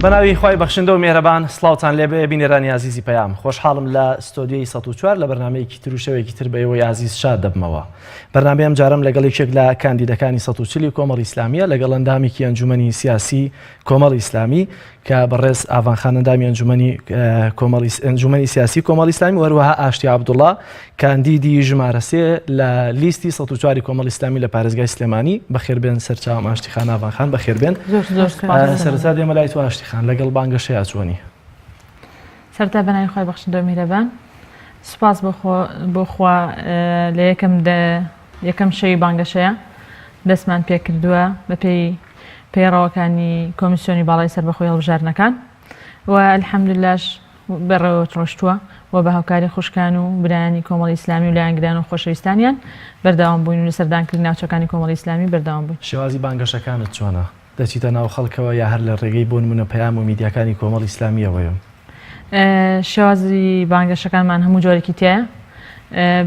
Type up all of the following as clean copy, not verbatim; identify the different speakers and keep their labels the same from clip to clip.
Speaker 1: بەناوی خی بەخشندە و مێرەبان سڵاوتان لێبێ بینێرانی عزیزی پەیام خۆشحاڵم لە ستۆدیۆی 104 لە بەرنمەیەکی تر و شەوێکی تر بە ئێوەی عزیز شاد دەبمەوە. بەرنامەیەم جارم لەگەڵ یەکێک لە کاندیدەکانی 140 کۆمەڵی ئیسلامیە لەگەڵ ئەندامێکی ئەنجومەنی سیاسی کۆمەڵی ئیسلامی کە بەڕێز ئاڤانخان ئەندامی ئەنجومەنی سیاسی کۆمەڵی ئیسلامی وەروەها ئاشتی عەبدوڵڵا کاندیدی ژمارە 3 لە لیستی 104 کۆمەڵی ئیسلامی لە پارێزگای سلێمانی. بەخێربێن سەرچاوم ئاشتی خان ئاڤانخان بەخێربێن. سەرەتا دێمە لای تو ئاشتی خان لەگەڵ بانگەشەیە چۆنی؟
Speaker 2: سەرەتا بەناوی خۆی بەخشندە و میهرەبان سوپاس بۆ خوا لە یەکەم شەوی بانگەشەیە دەستمان پێ کردووە بە پێی پەیڕەوەکانی کۆمیسیۆنی باڵای سەربەخۆی هەڵبژاردنەکان و ئەلحەمدولیلاش بەڕێوە ڕۆشتووە و بە هاوکاری خوشکان و برایانی کۆمەڵی ئیسلامی و لایەنگران و خۆشەویستانیان بەردەوام بووین و سەردانکردنی ناوچەکانی کۆمەڵی ئیسلامی بەردەوام بووین.
Speaker 1: شێوازی بانگەشەکانت چۆنە؟ دەچیتە ناو خەڵکەوە یا هەر لە ڕێگەی بۆ نمونە پەیام و میدیاکانی کۆمەڵی ئیسلامیەوەیە؟
Speaker 2: شێوازی بانگەشەکانمان هەموو جۆرێکی تایە،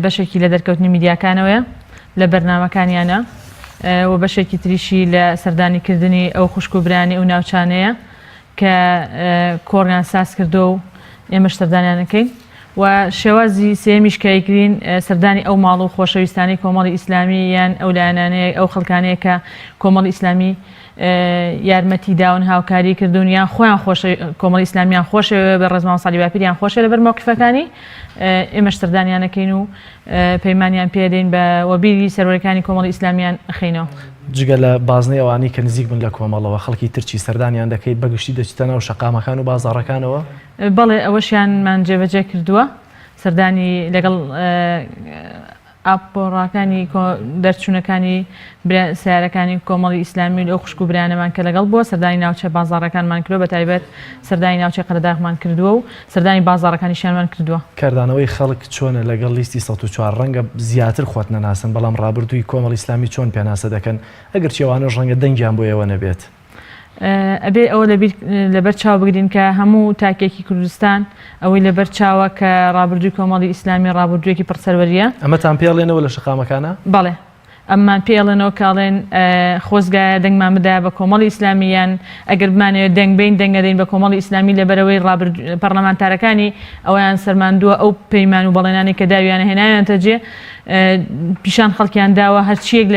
Speaker 2: بەشێکی لە دەرکەوتنی میدیاکانەوەیە لە بەرنامەکانیانە و بەشێکی تریشی لە سەردانیکردنی ئەو خوشک و برانی و ناوچانەیە کە کۆڕیان ساز کردو و ئێمەش سەردانیانەکەین و شێوازی سێمیش کەیگرین سەردانی ئەو ماڵ و خۆشەویستانی کۆمەڵی ئیسلامی یان ئەو لایەنانەیە ئەو خەڵکانەیە کە کۆمەڵی ئیسلامی یارمەتی داون هاوکاری کردوون یان خۆیان کۆمەڵی ئیسلامیان خۆشەوێ بە ڕێزماوە ساڵی باپیریان خۆشە لەبەر مۆقیفەکانی ئێمەش سەردانیانەکەین و پەیمانیان پێدەین بە وەبیری سەرۆرەکانی کۆمەڵی ئیسلامیان ئەخەینەوە.
Speaker 1: جگە لە بازنەی ئەوانەی کە نزیک بن لە کۆمەڵەوە خەڵکی ترچی سەردانیان دەکەیت بەگشتی دەچیتە ناو شەقامەکان و بازاڕەکانەوە؟
Speaker 2: بەڵێ ئەوەشیانمان جێبەجێ کردووە سەردانی لەگەڵ ئاپۆڕاکانی دەرچوونەکانی سیارەکانی کۆمەڵی ئیسلامی و ئەو خوشک و برانەمان کە لەگەڵ بووە سەردانی ناوچە بازاڕەکانمان کردووە بە تایبەت سەردانی ناوچەی قەرەداغمان کردووە و سەردانی بازاڕەکانیشیانمان کردووە.
Speaker 1: کاردانەوەی خەڵک چۆنە لەگەڵ لیستی 104 ڕەنگە زیاتر خۆت نەناسن بەڵام ڕابردووی کۆمەڵی ئیسلامی چۆن پێناسە دەکەن ئەگەر چێوانە ڕەنگە دەنگیان بۆ ئێوە نەبێت؟
Speaker 2: ئەبێ ئەوە لەبەر چاو بگرین کە هەموو تاکێکی کوردستان ئەوەی لەبەر چاوە کە ڕابردووی کۆمەڵی ئیسلامی ڕابردوویەکی پڕسەروەریە.
Speaker 1: ئەمەتان پێڵێنەوە لە شەقامەکانە؟
Speaker 2: بەڵێ ئەممان پێڵێنەوە کاڵێن خۆزگایە دەنگمان بدایە بە کۆمەڵی ئیسلامیان ئەگەر بمانەوە دەنگ بین دەنگەدەین بە کۆمەڵی ئیسلامی لەبەرەوەی پەرلەمانتارەکانی ئەویان سەرماندووە ئەو پەیمان و بەڵێنانی کە داویانە هێنایانتە جێ پیشان خەڵکیان داوە هەرچیەک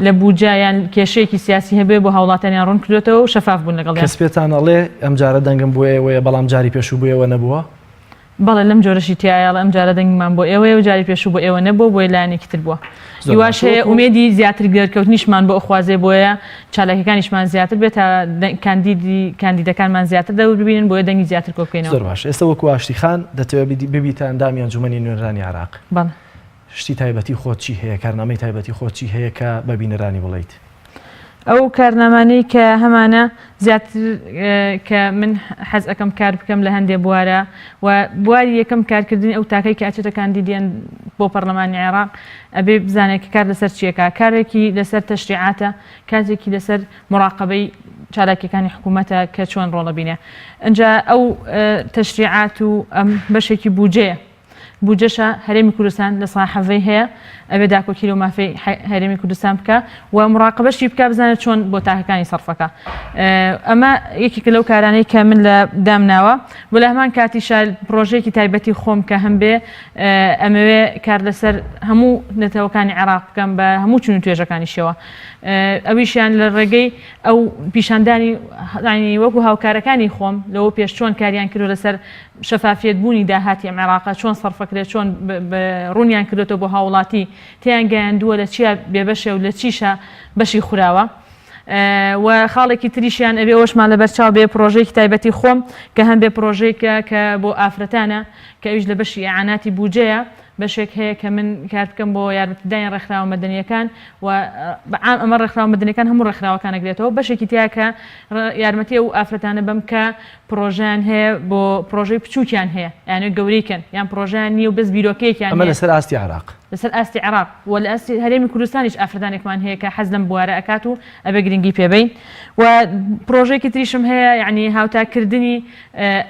Speaker 2: لە بوجایان کێشەیەکی سیاسی هەبێ بۆ هاوڵاتیان ڕوون کردوێتەوە و شەفاف بوون لەگەڵ.
Speaker 1: کەس پێتان ئەڵێ ئەم جارە دەنگم بۆ ئێوەیە بەڵام جاری پێشوو بۆ ئێوە نەبووە؟
Speaker 2: بەڵێ لەم جۆرەشی تایە ئەم جارە دەنگمان بۆ ئێوەیە و جاری پێشوو بۆ ئێوە نەبووە بۆی لایەنێکی تر بووە. هیواش هەیە ئومێدی زیاتر دەرکەوتنیشمان بۆ ئەخوازێ بۆیە چالاکیەکانیشمان زیاتر بێت تا کاندیدەکانمان زیاتر دەور ببینن بۆیە دەنگی زیاتر کۆ بکەینەوە.
Speaker 1: زۆر باش. ئێستا وەکو ئاشتی خان دەتەوێت ببیتە ئەندامی ئەنجومەنی نوێنەرانی عێراق.
Speaker 2: بەڵێ.
Speaker 1: شتی تایبەتی خۆت چی هەیە؟ کارنامەی تایبەتی خۆت چی هەیە کە بە بینەرانی بڵیت؟
Speaker 2: ئەو کارنامانەی کە هەمانە زیاتر کە من حەز ئەەکەم کار بکەم لە هەندێک بوارە و بواری یەکەم کارکردنی ئەو تاکەی کە ئاچێتە کاندیدیان بۆ پەرلەمانی عێراق ئەبێ بزانێت کە کار لەسەر چیەکە، کارێکی لەسەر تەشریعاتە، کاتێکی لەسەر مراقبەی چالاکیەکانی حکوومەتە کە چۆن ڕۆڵە بینێ. ئەنجا ئەو تەشریعات و ئەم بەشێکی بوجەیە بوجەشە هەرێمی کوردستان لە ساحەڤەی هەیە ئەبێ داکۆکیل و مافەی هەرێمی کوردستان بکە و مراقبەشی بکە بزانێت چۆن بۆ تاکەکانی سەرفەکە. ئەمە یەکێکە لەو کارانەی کە من لە دامناوە و لە هەمان کاتیشە پرۆژەیەکی تایبەتی خۆم کە هەم بێ ئەمەوێ کار لەسەر هەموو نەتەوەکانی عێراق بکەم بە هەموو چون و توێژەکانیشەوە. ئەویشیان لە ڕێگەی ئەو پیشاندانی وەکو هاوکارەکانی خۆم لەوە پێش چۆن کاریان کردو لەسەر شەفافیت بوونی داهاتی ئەم عێراقە چۆن سەرفەکرێت چۆن ڕوونیان کردێتەوە بۆ هاوڵاتی تیان گەیاندووە لە چیا بێبەشە و لە چیشە بەشی خوراوە و خاڵێکی تریشیان ئەبێ ئەوشمان لە بەرچاو بێ پرۆژەیەکی تایبەتی خۆم کە هەم بێ پرۆژەیەکە کە بۆ ئافرەتانە کە ئەویش لە بەشی ئەعاناتی بوجەیە بەشێک هەیە کە من کار بکەم بۆ یارمەتیدانی ڕێکخراوە مەدەنیەکان و بەعام ئەمە ڕێکخراوە مەدەنیەکان هەموو ڕێکخراوەکان ئەگرێتەوە بەشێکی تیا کە یارمەتی و ئافرەتانە بەم کە پرۆژیان هەیە بۆ پرۆژەی بچووکیان هەیە یانێ گەورەیکەن یان پرۆژیان نیە و بەس بیرۆکەیەکیان
Speaker 1: ئەمە لەسەر ئاستی عێراق
Speaker 2: لەسەر ئاستی عێراق و لە ئاستی هەرێمی کوردستانیش ئافرەتانێکمان هەیە کە حەز لەم بوارە ئەکات و ئەبێ گرنگی پێبین و پرۆژێکی تریشم هەیە یعنی هاوتاکردنی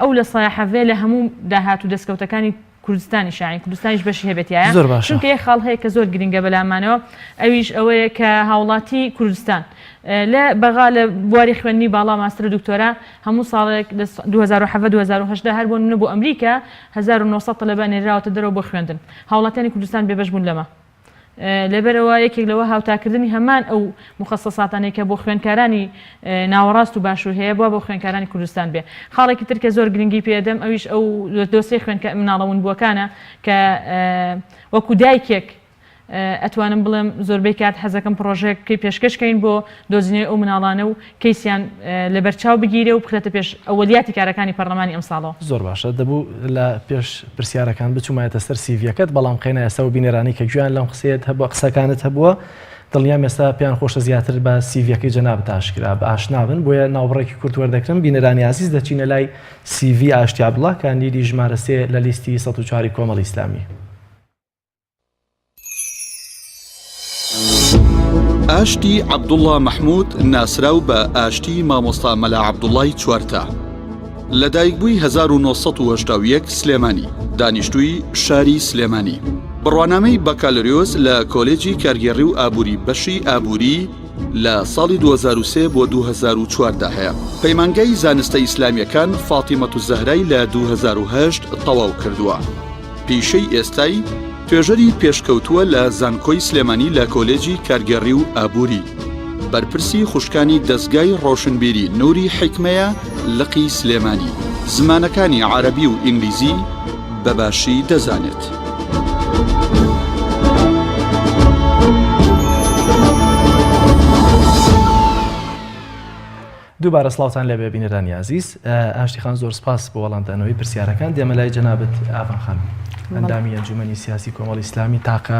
Speaker 2: ئەو لە ساحەڤێ لە هەموو داهات و دەستکەوتەکانی کوردستانی شاعین کوردستانیش بەشی هەبێتیایە
Speaker 1: زۆر باشە.
Speaker 2: چونکە یە خاڵ هەیە کە زۆر گرنگە بەلامانەوە ئەویش ئەوەیە کە هاوڵاتی کوردستان لە بەغا لە بواری خوێندنی باڵا ماستر دکتۆرە هەموو ساڵێک 2007-2010 هەر بۆ نمونە بۆ ئەمریکا 1900 تەلەبە نێراوەتە دەرەوە بۆ خوێندن هاوڵاتیانی کوردستان بێبەش بوون لەمە لەبەرەوە یەکێک لەوە هاوتاکردنی هەمان ئەو مخصصاتانەی کە بۆ خوێندکارانی ناوەڕاست و باشوور هەیە بۆ خوێندکارانی کوردستان بێ خاڵێکی تر کە زۆر گرنگی پێدەم ئەویش ئەو دۆسەی خوێندکە مناڵەون بووەکانە کە وەکو دایکێک ئەتوانم بڵێم زۆربەی کات حەزەکەم پرۆژێکی پێشکەشکەین بۆ دۆزینەوەی ئەو مناڵانە و کەیسیان لەبەرچاو بگیرێ و بخرێتە پێش ئەوەلیاتی کارەکانی پەرلەمانی ئەم ساڵەوە
Speaker 1: زۆر باشە دەبوو لە پێش پرسیارەکان بچوومایەتە سەر سیڤەکەت بەڵام قەینە ئێستا و بینێرانی کە گویان لەم قسەیەت هەبووە قسەکانت هەبووە دڵنیام ئێستا پێیان خۆشە زیاتر بە سیڤەکەی جەنابەت ئاشکرا بە ئاشنابن بۆیە ناوبڕێکی کورت وەردەکردن بینەرانی عزیز دەچینە لای CV ئاشتی عەبدوڵڵا کاندیدی ژمارە 3 لە لیستی 104 کۆمەڵی ئیسلامی.
Speaker 3: ئاشتی عەبدوڵڵا مەحموود ناسراو بە ئاشتی مامۆستا مەلا عەبدوڵڵای چوارتە. لەدایکبووی 1970 سلێمانی دانیشتووی شاری سلێمانی بڕوانامەی بەکالۆریۆس لە کۆلێجی کارگێڕی و ئابووری بەشی ئابووری لە ساڵی 2003 بۆ 2014 هەیە. پەیمانگای زانستە ئیسلامیەکان فاتیمەت زەهرای لە 2008 تەواو کردووە. پیشەی ئێستای توێژەری پێشکەوتووە لە زانکۆی سلێمانی لە کۆلێجی کارگێڕی و ئابووری. بەرپرسی خوشکانی دەستگای ڕۆشنبیری نووری حیکمەیە لقی سلێمانی. زمانەکانی عەرەبی و ئینگلیزی بەباشی دەزانێت.
Speaker 1: دووبارە سڵاوتان لێبێ بینەرانی عزیز ئاشتیخان زۆر سپاس بۆ وەڵامدانەوەی پرسیارەکان دێمە لای جەنابەت ئاڤان خانم ئەندامی ئەنجومەنی سیاسی کۆمەڵی ئیسلامی تاقە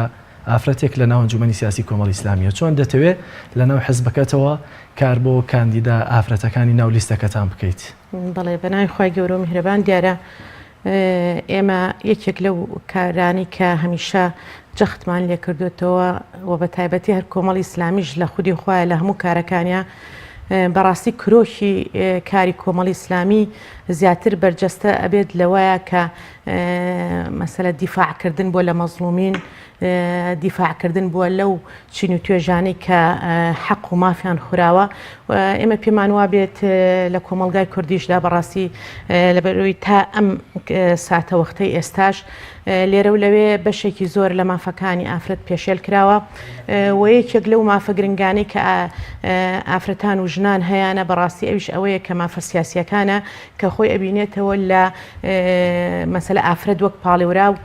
Speaker 1: ئافرەتێک لە ناو ئەنجومەنی سیاسی کۆمەڵی ئیسلامیە چۆن دەتەوێت لە ناو حزبەکەتەوە کار بۆ کاندیدا ئافرەتەکانی ناو لیستەکەتان بکەیت؟
Speaker 4: بەڵێ بەناوی خی گەورە و میهرەبان دیارە ئێمە یەکێک لەو کارانی کە هەمیشە جەختمان لێ کردوێتەوە و بە تایبەتی هەر کۆمەڵی ئیسلامیش لە خودی خوایە لە هەموو کارەکانیە بەڕاستی کرۆشی کاری کۆمەڵی ئیسلامی زیاتر بەرجەستە ئەبێت لەوەیە کە مەسەلە دیفاعکردن بۆ لە مەزلومین دیفاعکردن بووە لەو چین و توێژانەی کە حەق و مافیان خوراوە ئێمە پێمان وابێت لە کۆمەلگای کوردیشدا بەڕاستی لەبەرەوەی تا ئەم ساتە وەختەی ئێستاش لێرە و لەوێ بەشێکی زۆر لە مافەکانی ئافرەت پێشێل کراوە و یەکێک لەو مافە گرنگانەی کە ئافرەتان و ژنان هەیەە بەڕاستی ئەویش ئەوەیە کە مافە سیاسیەکانە کە خۆی ئەبینێتەوە لە مەسەلە ئافرەت وەک پاڵێورا و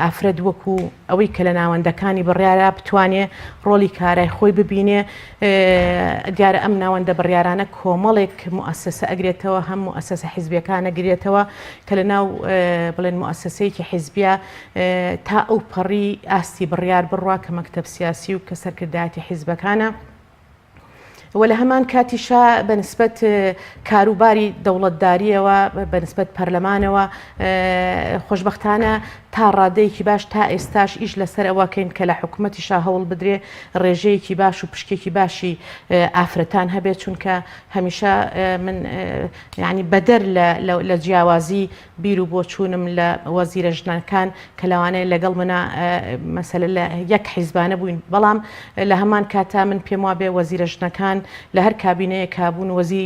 Speaker 4: ئافرەت وەکو ئەوەی کە لە ناوەندەکانی بڕیارە بتوانێ ڕۆلی کارای خۆی ببینێ دیارە ئەم ناوەندە بڕیارانە کۆمەڵێک موسسە ئەگرێتەوە هەم موسسە حیزبیەکان ئەگرێتەوە کە لە ناو بڵێن موسسەیەکی حیزبیە تا ئەو پەڕی ئاستی بڕیار بڕوا کە مەکتەب سیاسی و کە سەرکردایەتی حیزبەکانە وە لە هەمان کاتیشا بەنسبەت کاروباری دەوڵەتداریەوە بەنسبەت پەرلەمانەوە خۆشببختانە تا ڕادەیەکی باش تا ئێستاش ئیش لەسەر ئەوەکەین کە لە حکوومەتیشا هەوڵ بدرێ ڕێژەیەکی باش و پشکێکی باشی ئافرەتان هەبێت چونکە هەمیشە من ینی بەدەر لە جیاوازی بیر و بۆ چوونم لە وەزیرە ژنەکان کە لەوانەیە لەگەڵ منە مەسەلە لە یەک حیزبانە بووین بەڵام لە هەمان کاتا من پێم وابێ وەزیرە ژنەکان لە هەر کابینەیە کابوون وەزی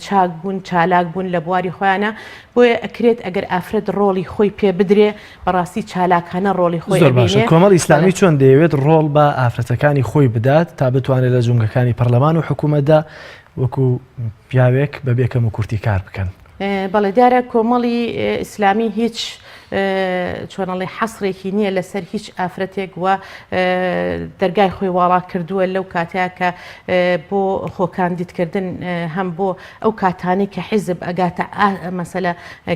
Speaker 4: چاک بوون چالاک بوون لە بواری خۆیانە بۆیە ئەکرێت ئەگەر ئافرەت ڕۆڵی خۆی پێ بدرێ بەڕاستی چالاکانە ڕۆڵی خۆی
Speaker 1: باشە. کۆمەڵ ئیسلامی چۆن دەیەوێت ڕۆڵ بە ئافرەتەکانی خۆی بدات تا بتوانێت لە جونگەکانی پەرلەمان و حکوومەتدا وەکو پیاوێک بەبێکەم و کورتی کار بکەن؟
Speaker 4: بەڵێ دیارە کۆمەڵی ئیسلامی هیچ چۆنەڵی حەسرێکی نییە لەسەر هیچ ئافرەتێک وە دەرگای خۆی واڵا کردووە لەو کاتەیە کە بۆ خۆکاندیدکردن هەم بۆ ئەو کاتانی کە حیزب ئەگاتە مەسەلە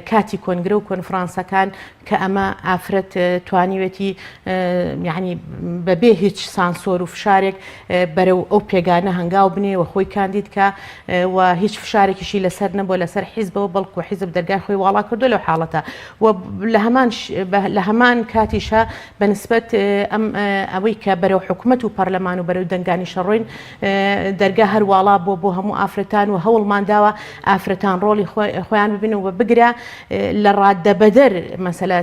Speaker 4: کاتی کۆنگرە و کۆنفرانسەکان کە ئەمە ئافرەت توانیوێتی یعنی بەبێ هیچ سانسۆر و فشارێک بەرەو ئەو پێگانە هەنگاو بنێ و خۆی کاندیدکە و هیچ فشارێکیشی لەسەر نەبووە لەسەر حیزبەوە بەڵکو حیزب دەرگای خۆی واڵا کردو لەو حاڵەتە و لە لە هەمان کاتیشە بەنسبەت ئەوەی کە بەرەو حکوومەت و پەرلەمان و بەرەو دەنگانی شەڕۆین دەرگا هەرواڵا بۆ هەموو ئافرەتان و هەوڵمان داوە ئافرەتان ڕۆڵی خۆیان ببینن و بگرە لە ڕاددەبەدەر مەسەلە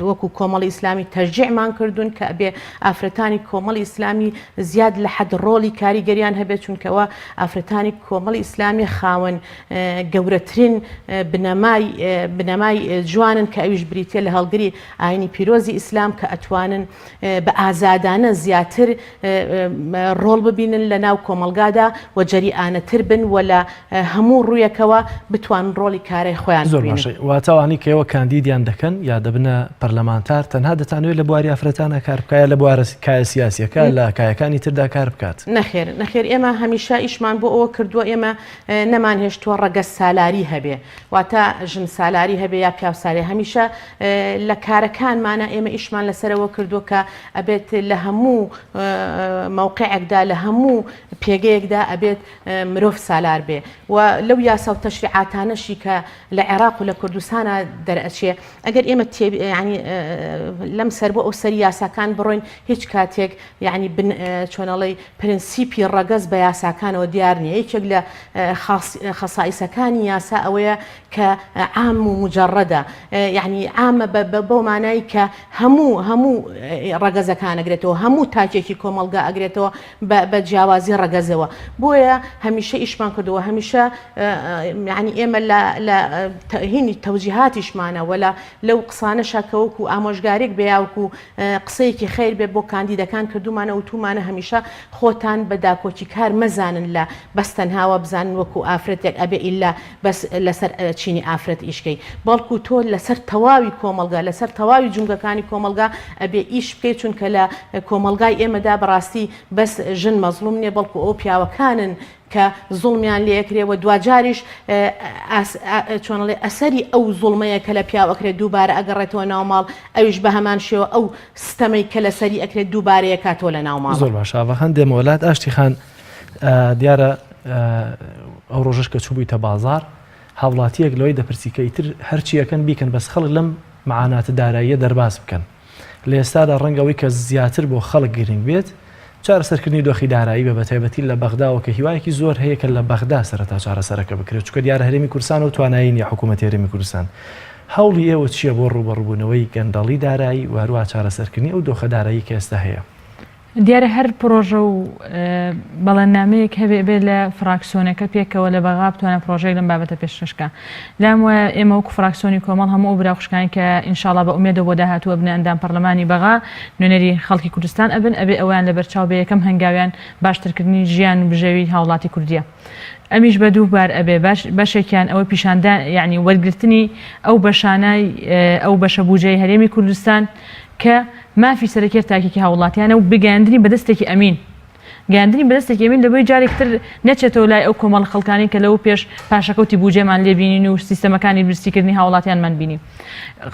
Speaker 4: وەکو کۆمەڵی ئیسلامی تەشجیعمان کردوون کە ئەبێ ئافرەتانی کۆمەڵی ئیسلامی زیاد لە حەد ڕۆڵی کاریگەریان هەبێت چونکەوە ئافرەتانی کۆمەڵی ئیسلامی خاوەن گەورەترین بنەمای جوانن کە ئەویش بریتە لە هەڵگری ئاینی پیرۆزی ئیسلام کە ئەتوانن بە ئازادانە زیاتر ڕۆڵ ببینن لە ناو کۆمەلگادا و جەریئانەتر بن و لە هەموو ڕوویەکەوە بتوان ڕۆڵی کارەی خۆیان
Speaker 1: زۆر باشە واتەوانی کە ئێوە کاندیدیان دەکەن یا دەبنە پەرلەمانتار تەنها دەتانوێت لە بواری ئافرەتانە کار بکایە لە بوارە کایە سیاسیەکە لە کایەکانی تردا کار بکات
Speaker 4: نەخێر ئێمە هەمیشە ئیشمان بۆ ئەوە کردووە ئێمە نەمان هێشتووە ڕەگە سالاری هەبێ واتە ژن سالاری هەبێ یا پیاو سالاری هەمیشە لە کارەکانمانە ئێمە ئیشمان لەسەرەوە کردووە کە ئەبێت لە هەموو مووقعێکدا لە هەموو پێگەیەکدا ئەبێت مرۆڤ سالار بێ و لەو یاسا و تەشریعاتانەشی کە لە عێراق و لە کوردستانە دەرئەچێ ئەگەر ئێمە ینی لەم سەر بۆ ئەو سەری یاساکان بڕۆین هیچ کاتێک ینی چۆنەڵی پرینسیپی ڕەگەز بە یاساکانەوە دیار نییە یەکێک لە خەسائیسەکانی یاسا ئەوەیە کە عام و مجەڕەدە یعنی عامە بەو مانایی کە هەموو ڕەگەزەکان ئەگرێتەوە هەموو تاکێکی کۆمەلگا ئەگرێتەوە بە جیاوازی ڕەگەزەوە بۆیە هەمیشە ئیشمان کردەوە هەمیشە ینی ئێمە لە هینی تەوجیهاتیشمانە وەلا لەو قسانەشە کەوەکو ئامۆژگارێک بێیاوەکو قسەیەکی خیر بێ بۆ کاندیدەکان کردومانە و تومانە هەمیشە خۆتان بە داکۆکی کار مەزانن لە بەستەنهاوە بزانن وەکو ئافرەتێک ئەبێ ئیلا بەس لەسەر چینی ئافرەت ئیشکەی بەڵکو تۆ لەسەر تەواوی کۆمەلگا لەسەر تەواوی جونگەکانی کۆمەلگا ئەبێ ئیش بکەیت چونکە لە کۆمەلگای ئێمەدا بەڕاستی بەس ژن مەزلوم نیە بەڵکو ئەو پیاوەکانن کە زوڵمیان لێکرێەوە دوجاریش چۆنڵێ ئەسەری ئەو زوڵمەیە کە لە پیاوەکرێت دووبارە ئەگەڕێتەوە ناوماڵ ئەویش بە هەمان شێوە ئەو ستەمەی کە لەسەری ئەکرێت دووبارەیە کاتۆ لە ناوماڵ
Speaker 1: زۆر باشە هەندێک وڵات ئاشتی خان دیارە ئەو ڕۆژش کە چوبوویتە بازار هاوڵاتیەک لەوەی دەپرسیکە ئیتر هەرچیەکەن بیکەن بەس خەڵک لەم معاناتە داراییە دەرباز بکەن لە ئێستادا ڕەنگەوەی کە زیاتر بۆ خەڵک گرنگ بێت چارەسەرکردنی دۆخی دارایی بە بەتایبەتی لە بەغداوە کە هیوایەکی زۆر هەیە کە لە بەغدا سەرەتا چارەسەرەکە بکرێت چونکە دیارە هەرێمی کوردستان و توانایی نیە حکوومەتی هەرێمی کوردستان هەوڵی ئێوە چییە بۆ ڕوبەڕووبوونەوەی گەندەڵی دارایی و هەروە چارەسەرکردنی ئەو دۆخە دارایی کە ئێستا هەیە
Speaker 2: دیارە هەر پرۆژە و بەڵێنامەیەک هەبێ بێت لە فراکسیۆنەکە پێکەوە لە بەغا بتوانە پرۆژەیە لەم بابەتە پێشکەشکە لام وایە ئێمە وەکو فراکسیۆنی کۆمەڵ هەموو ئەو براوخشکانی کە ئینشاڵڵا بە ئومێدە بۆ داهاتووە بنە ئەندام پەرلەمانی بەغا نوێنەری خەڵکی کوردستان ئەبن ئەبێ ئەویان لە بەرچاو بێ یەکەم هەنگاویان باشترکردنی ژیان و بژێوی هاوڵاتی کوردیە ئەمیش بە دووبار ئەبێ بەشێکیان ئەوە پیشاندان یعنی وەرگرتنی ئەو بەشانای ئەو بەشە بوجەی هەرێمی کوردستان کە مافی سەرکرد تاکێکی هاوڵاتیانە و بگەاندنی بەدەستێکی ئەمین گەاندنی بەدەستێکی ئەمین دەبێت جارێکتر نەچێتەوە لای ئەو کۆمەڵ خەڵکانی کە لەو پێش پاشەکەوتی بوجێمان لێبینین و سیستەمەکانی برسیکردنی هاوڵاتیانمان بینی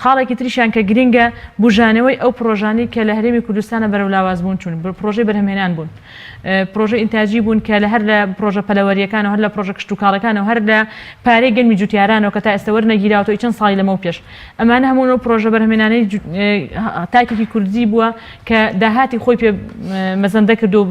Speaker 2: خاڵێکی تریشیان کە گرینگە بژانەوەی ئەو پرۆژانەی کە لە هەرێمی کوردستانە بەرەو لاواز بوون چوون پرۆژەی بەرهەمهێنان بوون پرۆژە ئینتاجی بوون کە لە هەر لە پرۆژە پەلەوەریەکان و هەر لە پرۆژە کشتتوکاڵەکان و هەر لە پارەی گەنمی جوتیارانەوە کە تا ئێستا وەرنەگیراوەوە چەند ساڵی لەمەوە پێش ئەمانە هەموو پرۆژە بەرهەمهێنانەی تاکێکی کوردی بووە کە داهاتی خۆی پێ مەزەندە کرد و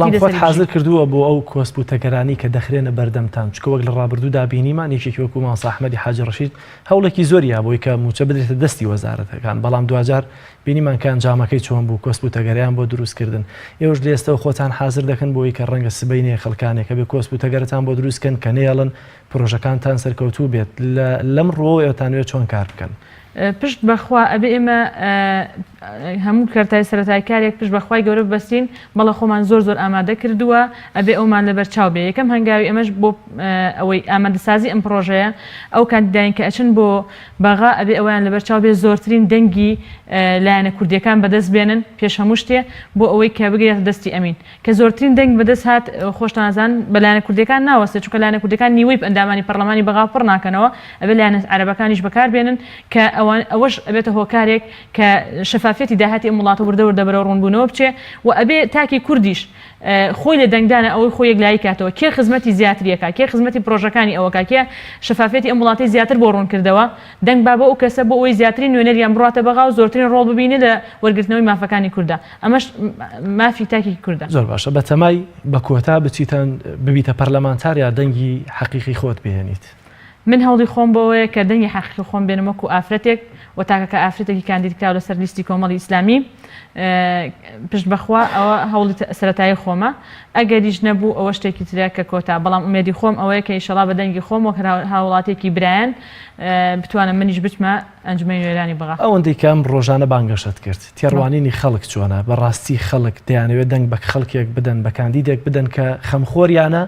Speaker 1: خۆت حاضر کردووە بۆ ئەو کۆسپوتەگەرانی کە دەخرێنە بەردەمتان چکە وەک لە ڕابردوودا بینیمان یەکێکی وەکو مامۆستا ئەحمەدی حاجی ڕەشید هەوڵێکی زۆریە بۆی کە موچە بدرێتە دەستی وەزارەتەکان بەڵام دوجار بینیمان کە ئەنجامەکەی چۆن بوو کۆسپوتەگەریان بۆ دروستکردن ئێوەش لە ئێستەوە خۆتان حاضر دەکەن بۆی کە ڕەنگە سبەینێ خەڵکانێک کە بێ کۆسپوتەگەرتان بۆ دروستکەن کە نێڵن پرۆژەکانتان سەرکەوتوو بێت لەم ڕۆ ئێوەتانوێت چۆن کار بکەن
Speaker 2: پشت بەخوا ئەبێ ئێمە هەموو کارتای سەرەتای کارێک پشت بەخوای گەورە بەستین بەڵە خۆمان زۆر ئامادە کردووە ئەبێ ئەومان لەبەر چاو بێ یەکەم هەنگاوی ئەمەش بۆ ئەوەی ئامادەسازی ئەم پرۆژەیە ئەو کاندیداین کە ئەچن بۆ بەغا ئەبێ ئەویان لەبەر چاو بێ زۆرترین دەنگی لایەنە کوردیەکان بەدەست بێنن پێش هەموو شتێ بۆ ئەوەی کە بگرێت دەستی ئەمین کە زۆرترین دەنگ بەدەست هات خۆشتانەزان بە لایەنە کوردیەکان ناوەستێت چونکە لایەنە کوردیەکان نیوەی ئەندامانی پەرلەمانی بەغا پڕ ناکەنەوە ئەبێ لایەنە عەرەبەکانیش بەکار بێنن کە ئەوەش ئەبێتە هۆکارێک کە شەفافێتی داهاتی ئەم وڵاتە وردە بەرەو ڕوونبوونەوە بچێ و ئەبێ تاکی کوردیش خۆی لە دەنگدانە ئەوەی خۆی یەکلایی کاتەوە کێ خزمەتی زیاتریەکە کێ خزمەتی پرۆژەکانی ئەوەکە کێ شەفافێتی ئەم وڵاتی زیاتر بۆ ڕوون کردەوە دەنگ با بە ئەو کەسە بۆ ئەوەی زیاترین نوێنەریان بڕاتە بەغا و زۆرترین ڕۆڵ ببینێ لە وەرگرتنەوەی مافەکانی کووردا ئەمەش مافی تاکی کووردە.
Speaker 1: زۆر باشە بە تەمای بە کۆتا بچیتەن ببیتە پەرلەمانتار یا دەنگی حەقیقی خۆت بهێنیت.
Speaker 2: من هەوڵی خۆم بەوەیە کە دەنگی حەقیقی خۆم بێنم وەکو ئافرەتێک و تاکەکە ئافرەتێکی کاندیدکراوە لەسەر لیستی کۆمەڵی ئیسلامی پشت بەخوا ئەوە هەوڵی سەرەتایی خۆمە ئەگەریش نەبوو ئەوە شتێکی ترە کە کۆتا بەڵام ئومێدی خۆم ئەوەیە کە ئینشەڵا بە دەنگی خۆم وەک هاوڵاتێکی برایەن بتوانم منیش بچمە ئەنجومەی نوێرانی بەغا.
Speaker 1: ئەوەندەی کەم ڕۆژانە بانگەشت کرد تێڕوانینی خەڵک چۆنە بەڕاستی خەڵک دەیانەوێت دەنگ بە خەڵکێک بدەن بە کاندیدێک بدەن کە خەمخۆریانە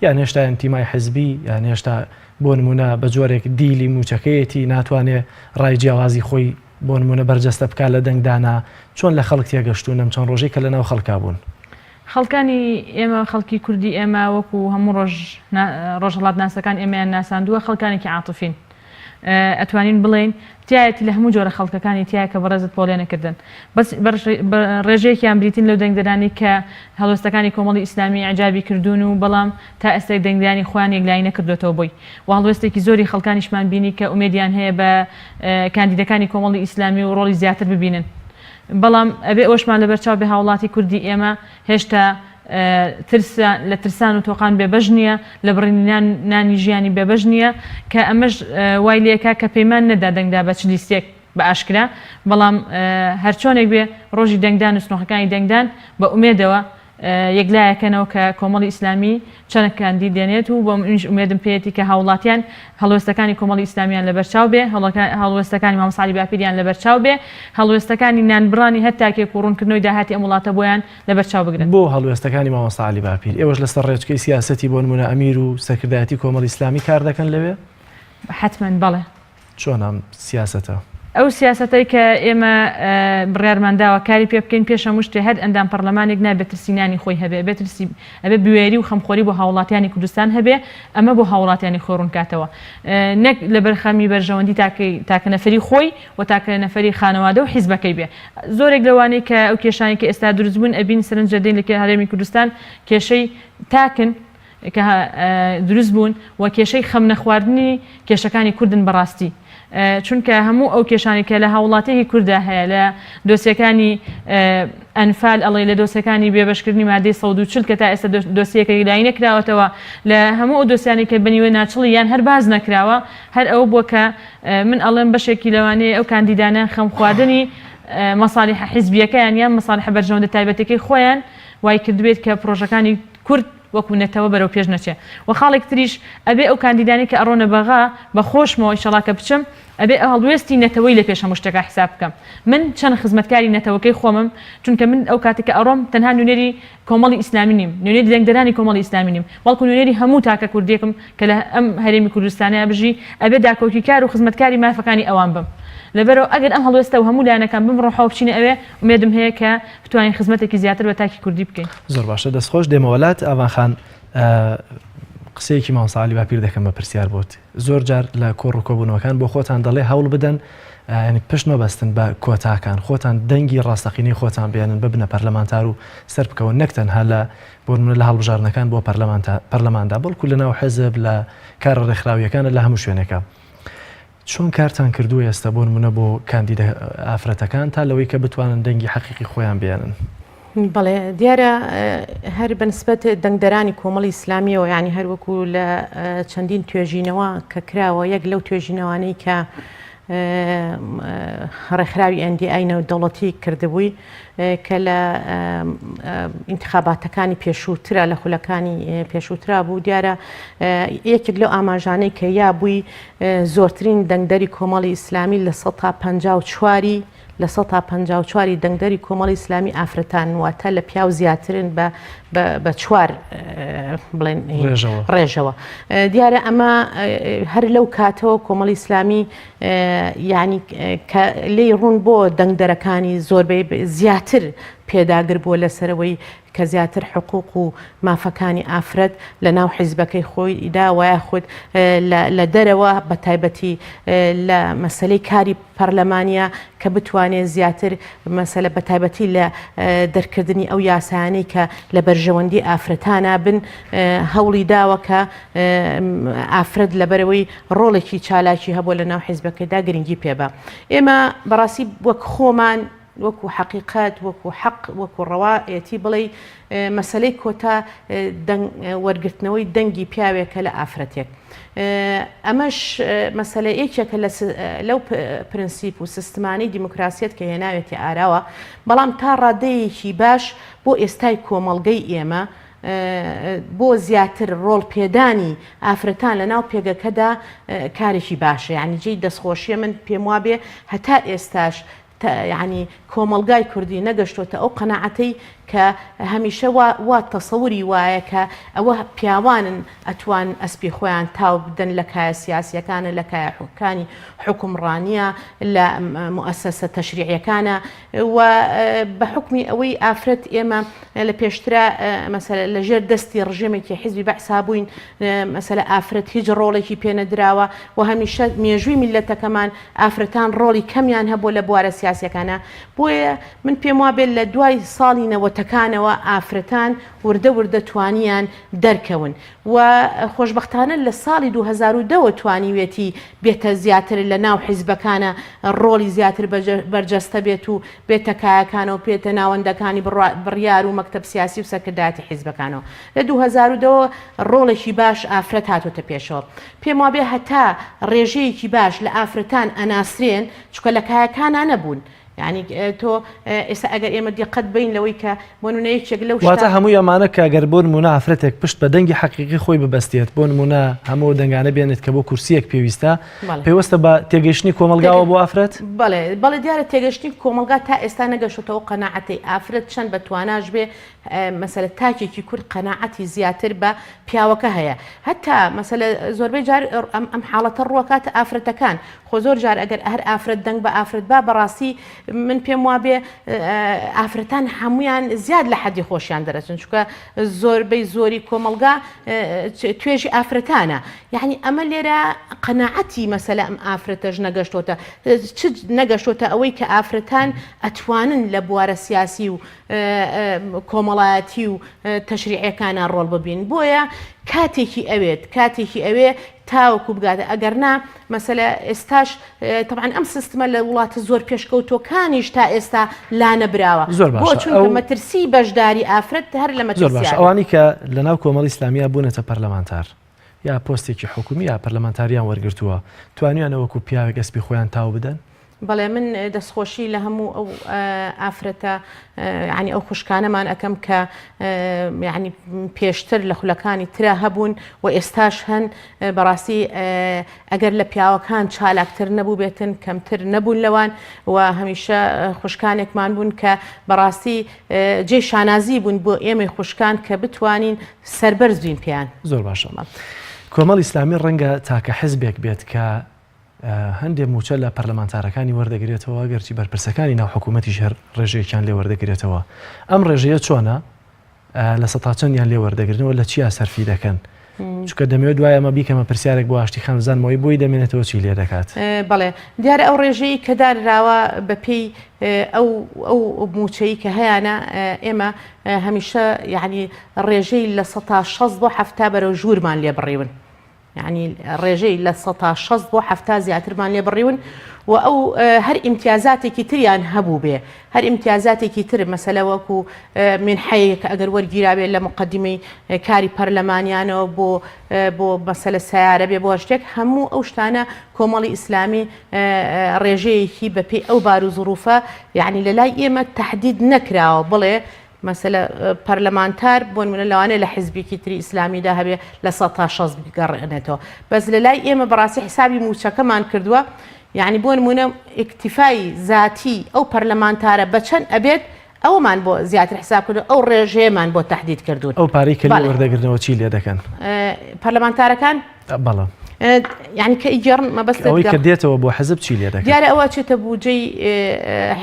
Speaker 1: یان هێشتا ئەنتیمای حزبی یان هێشتا بۆ نمونە بە جۆرێک دیلی موچەکەیەتی ناتوانێت ڕای جیاوازی خۆی بۆ نمونە بەرجەستە بکات لە دەنگدانا چۆن لە خەڵک تێگەشتوونەم چەند ڕۆژێک کە لەناو خەڵکا بوون.
Speaker 2: خەڵکانی ئێمە خەڵکی کوردی ئێمە وەکو هەموو ڕۆژهڵات ناسەکان ئێمەیان ناساندووە خەڵکانێکی عاتفین ئەتوانین بڵێن تایەتی لە هەموو جۆرە خەڵکەکانی تایە کە بەڕێزت پۆلێ نەکردن بەس ڕێژەیەکیان بریتین لەو دەنگدەرانی کە هەڵوێستەکانی کۆمەڵی ئیسلامی عجابی کردوون و بەڵام تا ئێستا دەنگدانی خۆیان یەکلایی نەکردوێتەوە بۆی و هەڵوێستێکی زۆری خەڵکانیشمان بینی کە ئومێدیان هەیە بە کاندیدەکانی کۆمەڵی ئیسلامی و ڕۆڵی زیاتر ببینن بەڵام ئەبێ ئەوشمان لەبەرچاو بێ هاوڵاتی کوردی ئێمە هێشتا لە ترسان و تۆقان بێبەش نییە لە بڕینیان نانی ژیانی بێبەش نییە کە ئەمەش وای لێکا کە پەیمان نەدا دەنگدا بە چ لیستێک بە ئاشکرا بەڵام هەرچۆنێک بێ ڕۆژی دەنگدان و سنووخەکانی دەنگدان بە ئومێدەوە یەکلایەکەنەوە کە کۆمەڵی ئیسلامی چەند کاندید دێنێت و بۆ منیش ئومێدم پێێتی کە هاوڵاتیان هەڵوێستەکانی کۆمەڵی ئیسلامیان لەبەرچاو بێ هەڵوێستەکانی مامۆستا عەلی باپیریان لەبەرچاو بێ هەڵوێستەکانی نانبڕانی هەتاکێک و ڕوونکردنەوەی داهاتی ئەم وڵاتە بۆیان لەبەرچاو بگرن.
Speaker 1: بۆ هەڵوێستەکانی مامۆستا عەلی باپیر ئێوەش لەسەر ڕێچکەی سیاسەتی بۆ نمونە ئەمیر و سەرکردایەتی کۆمەڵی ئیسلامی کار دەکەن لەوێ؟
Speaker 2: حتمەن بەڵێ.
Speaker 1: چۆن ئەم سیاسەتە؟
Speaker 2: ئەو سیاسەتەی کە ئێمە بڕیارمانداوە کاری پێ بکەین پێش هەموو شتێ هەر ئەندام پەرلەمانێک نابێت ترسینانی خۆی هەبێ ئەبێ بوێری و خەمخۆری بۆ هاوڵاتیانی کوردستان هەبێ ئەمە بۆ هاوڵاتیانی خۆی ڕوونکاتەوە نەک لە بەرخەمی بەرژەوەندی تاکە نەفەری خۆی و تاکە نەفەری خانەوادە و حیزبەکەی بێ زۆرێک لەوانەی کە ئەو کێشانی کە ئێستا دروست بوون ئەبین سەرنجەدەین لە هەرێمی کوردستان کێشەی تاکن کە دروست بوون و کێشەی خەم نەخواردنی کێشەکانی کوردن بەڕاستی چونکە هەموو ئەو کێشانی کە لە هاوڵاتێکی کووردا هەیە لە دۆسیەکانی ئەنفال ئەڵێ لە دۆسیەکانی بێبەشکردنی مادەی 140 کە تا ئێستا دۆسیەکە یەکلایی نەکراوەتەوە لە هەموو ئەو دۆسیانی کە بەنیوە ناچڵی یان هەر باز نەکراوە هەر ئەوە بووە کە من ئەڵێم بەشێکی لەوانەیە ئەو کاندیدانە خەم خواردنی مەسالیح حیزبیەکەیان یان مەسالیح بەرژەوەندە تایبەتەکەی خۆیان وای کردبێت کە پرۆژەکانی کورد وەکو نێتەوە بەرەو پێش نەچێ و خاڵێک تریش ئەبێ ئەو کاندیدانی کە ئەڕۆنە بەغا بە خۆشمەوە ئینشەڵا کە بچم ئەبێ هەڵوێستی نەتەوەی لە پێش هەموو شتێکە حساب بکەم من چەند خزمەتکاری نەتەوەکەی خۆمم چونکە من ئەو کاتێککە ئەڕۆم تەنها نوێنەری کۆمەڵی ئیسلامی نیم نوێنەری دەنگدەرانی کۆمەڵی ئیسلامی نیم بەڵکو نوێنەری هەموو تاکە کوردێکم کە لە ئەم هەرێمی کوردستانەیە بژی ئەبێ داکەوتی کار و خزمەتکاری مافەکانی ئەوان بم لەبەرەوە ئەگەر ئەم هەڵوێستە و هەموو لایەنەکان بمڕۆحەوە بچینە ئەوێ ئومێدم هەیە کە بتوانین خزمەتێکی زیاتر بە تاکی کوردی بکەین.
Speaker 1: زۆر باشە دەستخۆش دێمەوەلات ئاوان خان قسەیەکی مامۆستا عەلی باپیر دەکەم بە پرسیار بۆت زۆر جار لە کۆڕ و کۆبوونەوەکان بۆ خۆتان دەڵێ هەوڵ بدەن ینی پشت مەبەستن بە کۆتاکان خۆتان دەنگی ڕاستەقینەی خۆتان بێنن ببنە پەرلەمانتار و سەر بکەون نەکتەنها لە بۆ نمونە لە هەڵبژارنەکان بۆ پەرلەماندا بەڵکو لەناو حەزب لە کارە ڕێکخراویەکانە لە هەموو شوێنێکە چۆن کارتان کردووە ئێستا بۆ نمونە بۆ کاندیدە ئافرەتەکان تا لەوەی کە بتوانن دەنگی حەقیقی خۆیان بێنن؟
Speaker 4: بەڵێ دیارە هەر بەنسبەت دەنگدەرانی کۆمەڵی ئیسلامیەوە یعنی هەروەکو لە چەندین توێژینەوە کە کراوە یەک لەو توێژینەوانەی کە ڕێکخراوی NDI نەودەوڵەتی کردبووی کە لە ئینتخاباتەکانی پێشووترە لە خولەکانی پێشووترا بوو دیارە یەکێک لەو ئاماژانەی کە یا بووی زۆرترین دەنگدەری کۆمەڵی ئیسلامی لە 154 لە 154 دەنگدەری کۆمەڵی ئیسلامی ئافرەتان واتە لە پیاو زیاترن بە 4 بڵێن ڕێژەوە دیارە ئەمە هەر لەو کاتەوە کۆمەڵی ئیسلامی یعنی کە لێی ڕوون بۆ دەنگدەرەکانی زۆربەی زیاتر پێداگر بووە لەسەرەوەی کە زیاتر حقوق و مافەکانی ئافرەت لە ناو حیزبەکەی خۆیدا وایە خود لە دەرەوە بە تایبەتی لە مەسلەی کاری پەرلەمانیا کە بتوانێت زیاتر مەسەلە بە تایبەتی لە دەرکردنی ئەو یاسانەی کە لە بەرژەوەندی ئافرەتانە بن هەوڵی داوە کە ئافرەت لەبەرەوەی ڕۆڵێکی چالاکی هەبووە لە ناو حیزبەکەیدا گرنگی پێبە. ئێمە بەڕاستی وەک خۆمان وەکو حقیقت وەکو حەق وەکو ڕەوایەتی بڵێ مەسلەی کۆتا وەرگرتنەوەی دەنگی پیاوێکە لە ئافرەتێک. ئەمەش مەسەلە یەکێکە لەو پرنسیپ و سیستمانەی دیموکراسیەت کە هێناوێتی ئاراوە، بەڵام تا ڕادەیەکی باش بۆ ئێستای کۆمەڵگەی ئێمە بۆ زیاتر ڕۆڵ پێدانی ئافرەتان لە ناو پێگەکەدا کارێکی باشە. یعنی جێی دەستخۆشیە من پێم وابێ هەتا ئێستاش یعنی کۆمەلگای کوردی نەگەشتۆتە ئەو قەناعەتەی کە هەمیشە وا تەسەوری وایە کە ئەوە پیاوانن ئەتوان ئەسپی خۆیان تاو بدەن لە کایە سیاسیەکانە لە کایەکانی حکومڕانیە لە مؤسسە تەشریعیەکانە و بە حکمی ئەوەی ئافرەت ئێمە لە پێشترا مەسەلە لە ژێر دەستی ڕژێمێکی حیزبی بەعسا بووین، مەسەلە ئافرەت هیچ ڕۆڵێکی پێنەدراوە و هەمیشە مێژووی میلەتەکەمان ئافرەتان ڕۆڵی کەمیان هەبوو لە بوارە سیاسیەکانە. بۆیە من پێم وابێت لە دوای ساڵی نەوەتەکانەوە ئافرەتان وردە وردە توانیان دەرکەون و خۆشبەختانە لە ساڵی 2010 توانیوێتی بێتە زیاتر لە ناو حیزبەکانە ڕۆڵی زیاتر بەرجەستە بێت و بێتە کایەکانەوە پێتە ناوەندەکانی بڕیار و مەکتەب سیاسی و سەرکردایەتی حیزبەکانەوە. لە 2010 ڕۆڵێکی باش ئافرەت هاتوۆتە پێشەوە. پێم وابێ هەتا ڕێژەیەکی باش لە ئافرەتان ئەناسرێن چکە لە کایەکانە نەبوون. یعنی تۆ ئێستا ئەگەر ئێمە دیقەت بین لەوەی کە بۆنونەیەکێک لەو
Speaker 1: واتە هەموو ئەمانە کە ئەگەر بۆ نمونە ئافرەتێک پشت بە دەنگی حەقیقی خۆی ببەستێت، بۆ نمونە هەموو دەنگانە بێنێت کە بۆ کورسیەک پێویستە، پێوەستە بە تێگەیشتنی کۆمەلگاوە بۆ ئافرەت؟
Speaker 4: بەڵێ دیارە تێگەشتنی کۆمەلگا تا ئێستا نەگەشتەوە قەناعەتی ئافرەت چەند بە تواناش بێ مەسەلە تاکێکی کورد قەناعەتی زیاتر بە پیاوەکە هەیە. هەتا مەسەلە زۆربەی جار ئەم حاڵەتە ڕووەکاتە ئافرەتەکان خۆ زۆر جار ئەگەر هەر ئافرەت دەنگ بە ئافرەت بەڕاستی من پێم وابێ ئافرەتان هەمویان زیاد لە حەدی خۆشیان دەرەچن، چونکە زۆربەی زۆری کۆمەلگا توێژی ئافرەتانە. یعنی ئەمە لێرە قەناعەتی مەسەلە ئەم ئافرەتەش نەگەشتۆتە، چ نەگەشتۆتە ئەوەی کە ئافرەتان ئەتوانن لە بوارە سیاسی و کۆمەڵایەتی و تەشریعەکانە ڕۆڵ ببین. بۆیە کاتێکی ئەوێ تاوەکو بگاتە ئەگەرنا مەسەلە ئێستاش طبعاً ئەم سیستمە لە وڵاتە زۆر پێشکەوتۆکانیش تا ئێستا لا نەبراوە بۆ چونکە مەترسی بەشداری ئافرەت هەر لە مەترسیان.
Speaker 1: ئەوانی کە لە ناو کۆمەڵی ئیسلامیە بوونەتە پەرلەمانتار یا پۆستێکی حکومی یا پەرلەمانتاریان وەرگرتووە، توانیانە وەکو پیاوێک ئەسپی خۆیان تاو بدەن؟
Speaker 4: بەڵێ من دەستخۆشی لە هەموو ئەو ئافرەتە ینی ئەو خوشکانەمان ئەەکەم کە ینی پێشتر لە خولەکانی ترا هەبوون و ئێستاش هەن بەڕاستی ئەگەر لە پیاوەکان چالاکتر نەبوو بێتن کەمتر نەبوون لەوان و هەمیشە خوشکانێکمان بوون کە بەڕاستی جێ شانازی بوون بۆ ئێمەی خوشکان کە بتوانین سەربەرز بین پێیان.
Speaker 1: زۆر باشە. کۆمەڵی ئیسلامی ڕەنگە تاکە حیزبێک بێت کە هەندێک موچە لە پەرلەمانتارەکانی وەردەگرێتەوە گەرچی بەرپرسەکانی ناو حکوومەتی ژێر ڕێژەیەکیان لێ وەردەگرێتەوە. ئەم ڕێژەیە چۆنە لە سەتاچەندیان لێ وەردەگرنەوە لە چیا سەرفی دەکەن؟ چکە دەمەوێت دوای ئەمە بیکەمە پرسیارێک بۆ ئاشتی خەمزانمەوەی بۆی دەمێنێتەوە چی لێ دەکات؟
Speaker 4: بەڵێ دیارە ئەو ڕێژەیە کە داراوە بەپێی ئەو موچەی کە هەیەە ئێمە هەمیشە یعنی ڕێژەی لە 160 بۆ 70 بەرەو ژوورمان لێ بڕیون. يعني ڕێژەی لە 160 بۆ 70 زیاترمان لێ بڕیون و ئەو هەر ئیمتیازاتێکی تریان هەبوو بێ، هەر ئیمتیازاتێکی تر مەسەلە وەکو منحەیە کە ئەگەر وەرگیرابێت لە مقدمەی کاری پەرلەمانیانەوە بۆ مەسەلە سیارە بێ بۆ شتێک هەموو ئەو شتانە کۆمەڵی ئیسلامی ڕێژەیەکی بەپێی ئەو بار و زروفە یعنی لە لای ئێمە تەحدید نەکراوە بڵێ مەسەلە پەرلەمانتار بۆ نمونە لەوانەیە لە حیزبێکی تری ئیسلامیدا هەبێ لە 160 بگەڕێنێتەوە، بەس لە لای ئێمە بەڕاستی حسابی موچەکەمان کردووە. یعنی بۆ نمونە ئیکتیفای ذاتی ئەو پەرلەمانتارە بە چەند ئەبێت ئەومان بۆ زیاتر حساب کردو، ئەو ڕێژەیەمان بۆ تەحدید کردوون.
Speaker 1: ئەو پارەی کە لێ وەردەگرنەوە چی لێ دەکەن
Speaker 4: پەرلەمانتارەکان؟
Speaker 1: بەڵام
Speaker 4: يعني كإيجار ما بس
Speaker 1: أو يكديته أبو حزب شيء ليه
Speaker 4: ديار أوقات تبوجي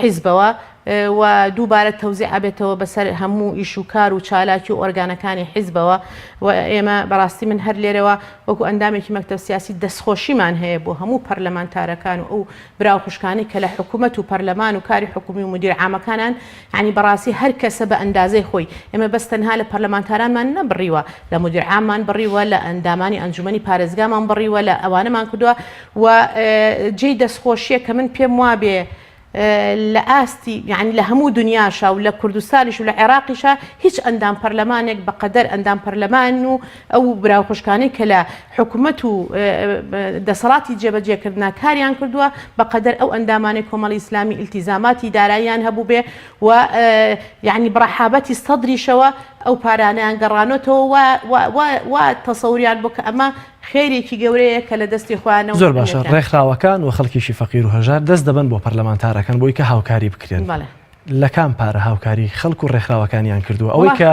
Speaker 4: حزبوا و دووبارە تەوزیع ئابێتەوە بەسەر هەموو ئیش و کار و چالاکی و ئۆرگانەکانی حیزبەوە و ئێمە بەڕاستی من هەر لێرەوە وەکو ئەندامێکی مەکتەب سیاسی دەستخۆشیمان هەیە بۆ هەموو پەرلەمانتارەکان و ئەو براو خوشکانی کە لە حکوومەت و پەرلەمان و کاری حکومی و مدیر عامەکانان ینی بەڕاستی هەر کەسە بە ئەندازەی خۆی ئێمە بەس تەنها لە پەرلەمانتارانمان نەبڕیوە لە مدیر عاممان بڕیوە لە ئەندامانی ئەنجومەنی پارێزگامان بڕیوە لە ئەوانەمان کردووە و جێی دەستخۆشیە کە من پێم وابێ لە ئاستی یعنی لە هەموو دنیاشا و لە کوردستانیش و لە عێراقیشا هیچ ئەندام پەرلەمانێک بەقەدەر ئەندام پەرلەمان و ئەو براو خوشکانی کە لە حکوومەت و دەسەڵاتی جێبەجێکردنا کاریان کردووە بەقەدەر ئەو ئەندامانی کۆمەڵی ئیسلامی ئیلتیزاماتی داراییان هەبوو بێ و یعنی بڕەحابەتی سەدریشەوە ئەو پارانیان گەڕانۆتەوە و تەسەوریان بۆ کە ئەمە خێرێکی گەورەیە کە لە دەستی خوانەوە
Speaker 1: زۆر باشە ڕێکخراوەکان و خەڵکیشی فەقیر و هەژار دەست دەبن بۆ پەرلەمانتارەکان بۆی کە هاوکاری بکرێن لە کام پارە هاوکاری خەڵک و ڕێکخراوەکانیان کردووە ئەوەی کە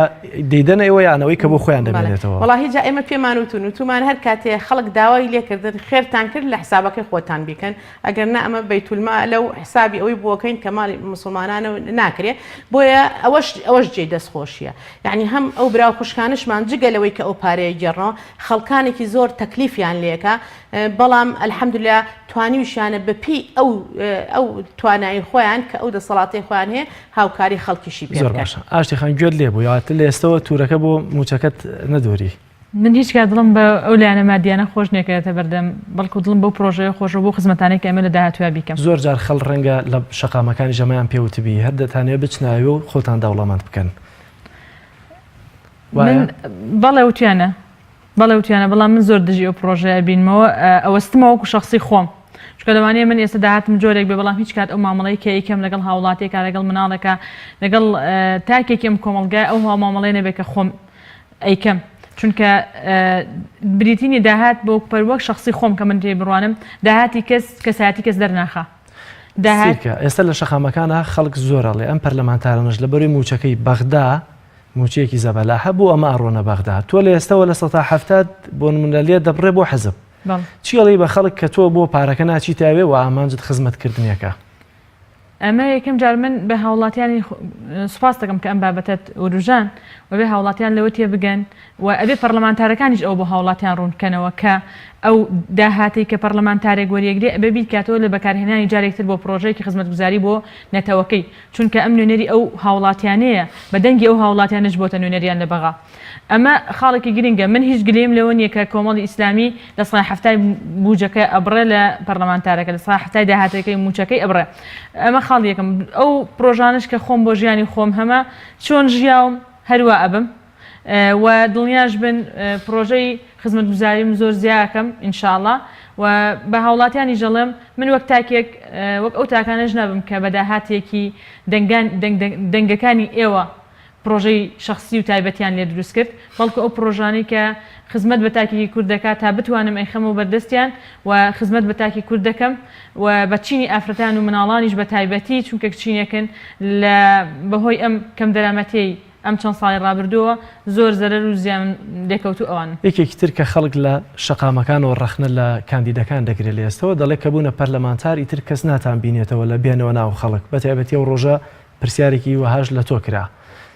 Speaker 1: دەیدەن ئەوە یانەوەی کە بۆ خۆیان دەمێنێتەوە
Speaker 4: وڵاهی جا ئێمە پێمان وتمان هەر کاتێ خەڵک داوای لێکردن خێرتان کرد لە حسابەکەی خۆتان بیکەن ئەگەر نە ئەمە بەیتولما لەو حسابی ئەوەی بۆکەین کە ماڵی مسلمانانە ناکرێت بۆیە ئەوەش جێ دەستخۆشیە یعنی هەم ئەو براو خوشکانشمان جگەلەوەی کە ئەو پارەیە گەڕنەوە خەڵکانێکی زۆر تەکلیفیان لێکە بەڵام ئەلحەمدوللا توانیویشیانە بەپی ئەو توانایی خۆیان کە ئەو دەسەڵاتی خۆیان هەیە هاوکاری خەڵکیشی پێ
Speaker 1: زۆر باشە ئاشتیخان گوێت لێ بوو یاواتر لە ئێستەوە توورەکە بۆ موچەکەت نەدۆری
Speaker 2: من هیچ کات دڵم بە ئەو لایەنە مادیانە خۆش نێکێتە بەردەم بەڵکو دڵم بەو پرۆژەیە خۆشە بۆ خزمەتانێک ئەمە لە داهاتوە بیکەم
Speaker 1: زۆر جار خەڵ ڕەنگە لە شەقامەکانی ژەمایان پێوتبی هەر دەتانێت بچناوی و خۆتان داوڵەمەند بکەن
Speaker 2: بەڵێ وتیانە بەڵام من زۆر دژی ئەو پرۆژەیە بینمەوە ئەوەستمەوە وەکو شخصی خۆم چکە لەوانەیە من ئێستا داهاتم جۆرێک بێ بەڵام هیچ کات ئەو مامەڵەی کە ئەیکەم لەگەڵ هاوڵاتێکا لەگەڵ مناڵێکە لەگەڵ تاکێکم کۆمەڵگای ئەو هاومامەڵەی نەبێت کە خۆم ئەیکەم چونکە بریتینی داهات بۆ پەروەک شخصی خۆم کە من تێ بڕوانم داهاتی کەسایەتی کەس دەرناخە
Speaker 1: ئێستا لە شەقامەکانە خەڵک زۆرەڵێ ئەم پەرلەمانتارانش لە بەروی موچەکەی بەغدا موچەیەکی زەبەلا هەبوو ئەمە ئەڕۆنە بەغدا تۆ لە ئێستاوە لە ١٧٠ بۆ نمونە لێ دەبڕێ بۆ حەزب چیڵی بە خەڵک کە تۆ بۆ پارەکە ناچی تاوێ و ئامانجت خزمەتکردنیەکە
Speaker 2: ئەمە یەکەم جار من بە هاوڵاتیانی سوپاس دەکەم کە ئەم بابەتت وروژان و بێ هاوڵاتیان لەوە تێ بگەن و ئەبێ پەرلەمانتارەکانیش ئەو بۆ هاوڵاتیان ڕوونکەنەوە کە ئەو داهاتی کە پەرلەمانتارێک وەریەگرێ ئەبێ بیکاتەوە لە بەکارهێنانی جارێکتر بۆ پرۆژەیەکی خزمەتگوزاری بۆ نەتەوەکەی چونکە ئەم نوێنەری ئەو هاوڵاتیانەیە بە دەنگی ئەو هاوڵاتیانش بۆتە نوێنەریان لە بەغا ئەمە خاڵێکی گرنگە من هیچ گلەیم لەوە نییە کە کۆمەڵی ئیسلامی لە سڵای هەفتای بوجەکە ئەبڕێ لە پەرلەمانتارەکە لە سڵای هەفتای داهاتەکەی موچەکەی ئەبڕێ ئەمە خاڵ یەکەم ئەو پرۆژانش کە خۆم بۆ ژیانی خۆم هەمە چۆن ژیاوم هەروە ئەبم و دڵنیاش بن پرۆژەی خزمەتگوزاریم زۆر زیاکەم ئینشاءڵڵا و بە هاوڵاتیانی ژەڵێم من وەک تاکێک وەک ئەو تاکانەش نەبم کە بە داهاتێکی دەنگەکانی ئێوە پرۆژەی شخصی و تایبەتیان لێ دروست کرد بەڵکو ئەو پرۆژانی کە خزمەت بە تاکی کورد دەکات تا بتوانم ئەیخەم و بەردەستیان و خزمەت بە تاکی کورد دەکەم و بە چینی ئافرەتان و مناڵانیش بە تایبەتی چونکە کچینەکەن لە بەهۆی ئەم کەم دەرامەتەی ئەم چەند ساڵی ڕابردووە زۆر زەرەر و زیان لێکەوتو ئەوان
Speaker 1: یەکێکی تر کە خەڵک لە شەقامەکانەوە ڕەخنە لە کاندیدەکان دەگرێت لە ئێستەوە دەڵێ کە بوونە پەرلەمانتار ئیتر کەس ناتان بینێتەوە لە بێنەوە ناو خەڵک بە تایبەتی ئەو ڕۆژە پرسیارێکی وەهاش لە تۆ کرا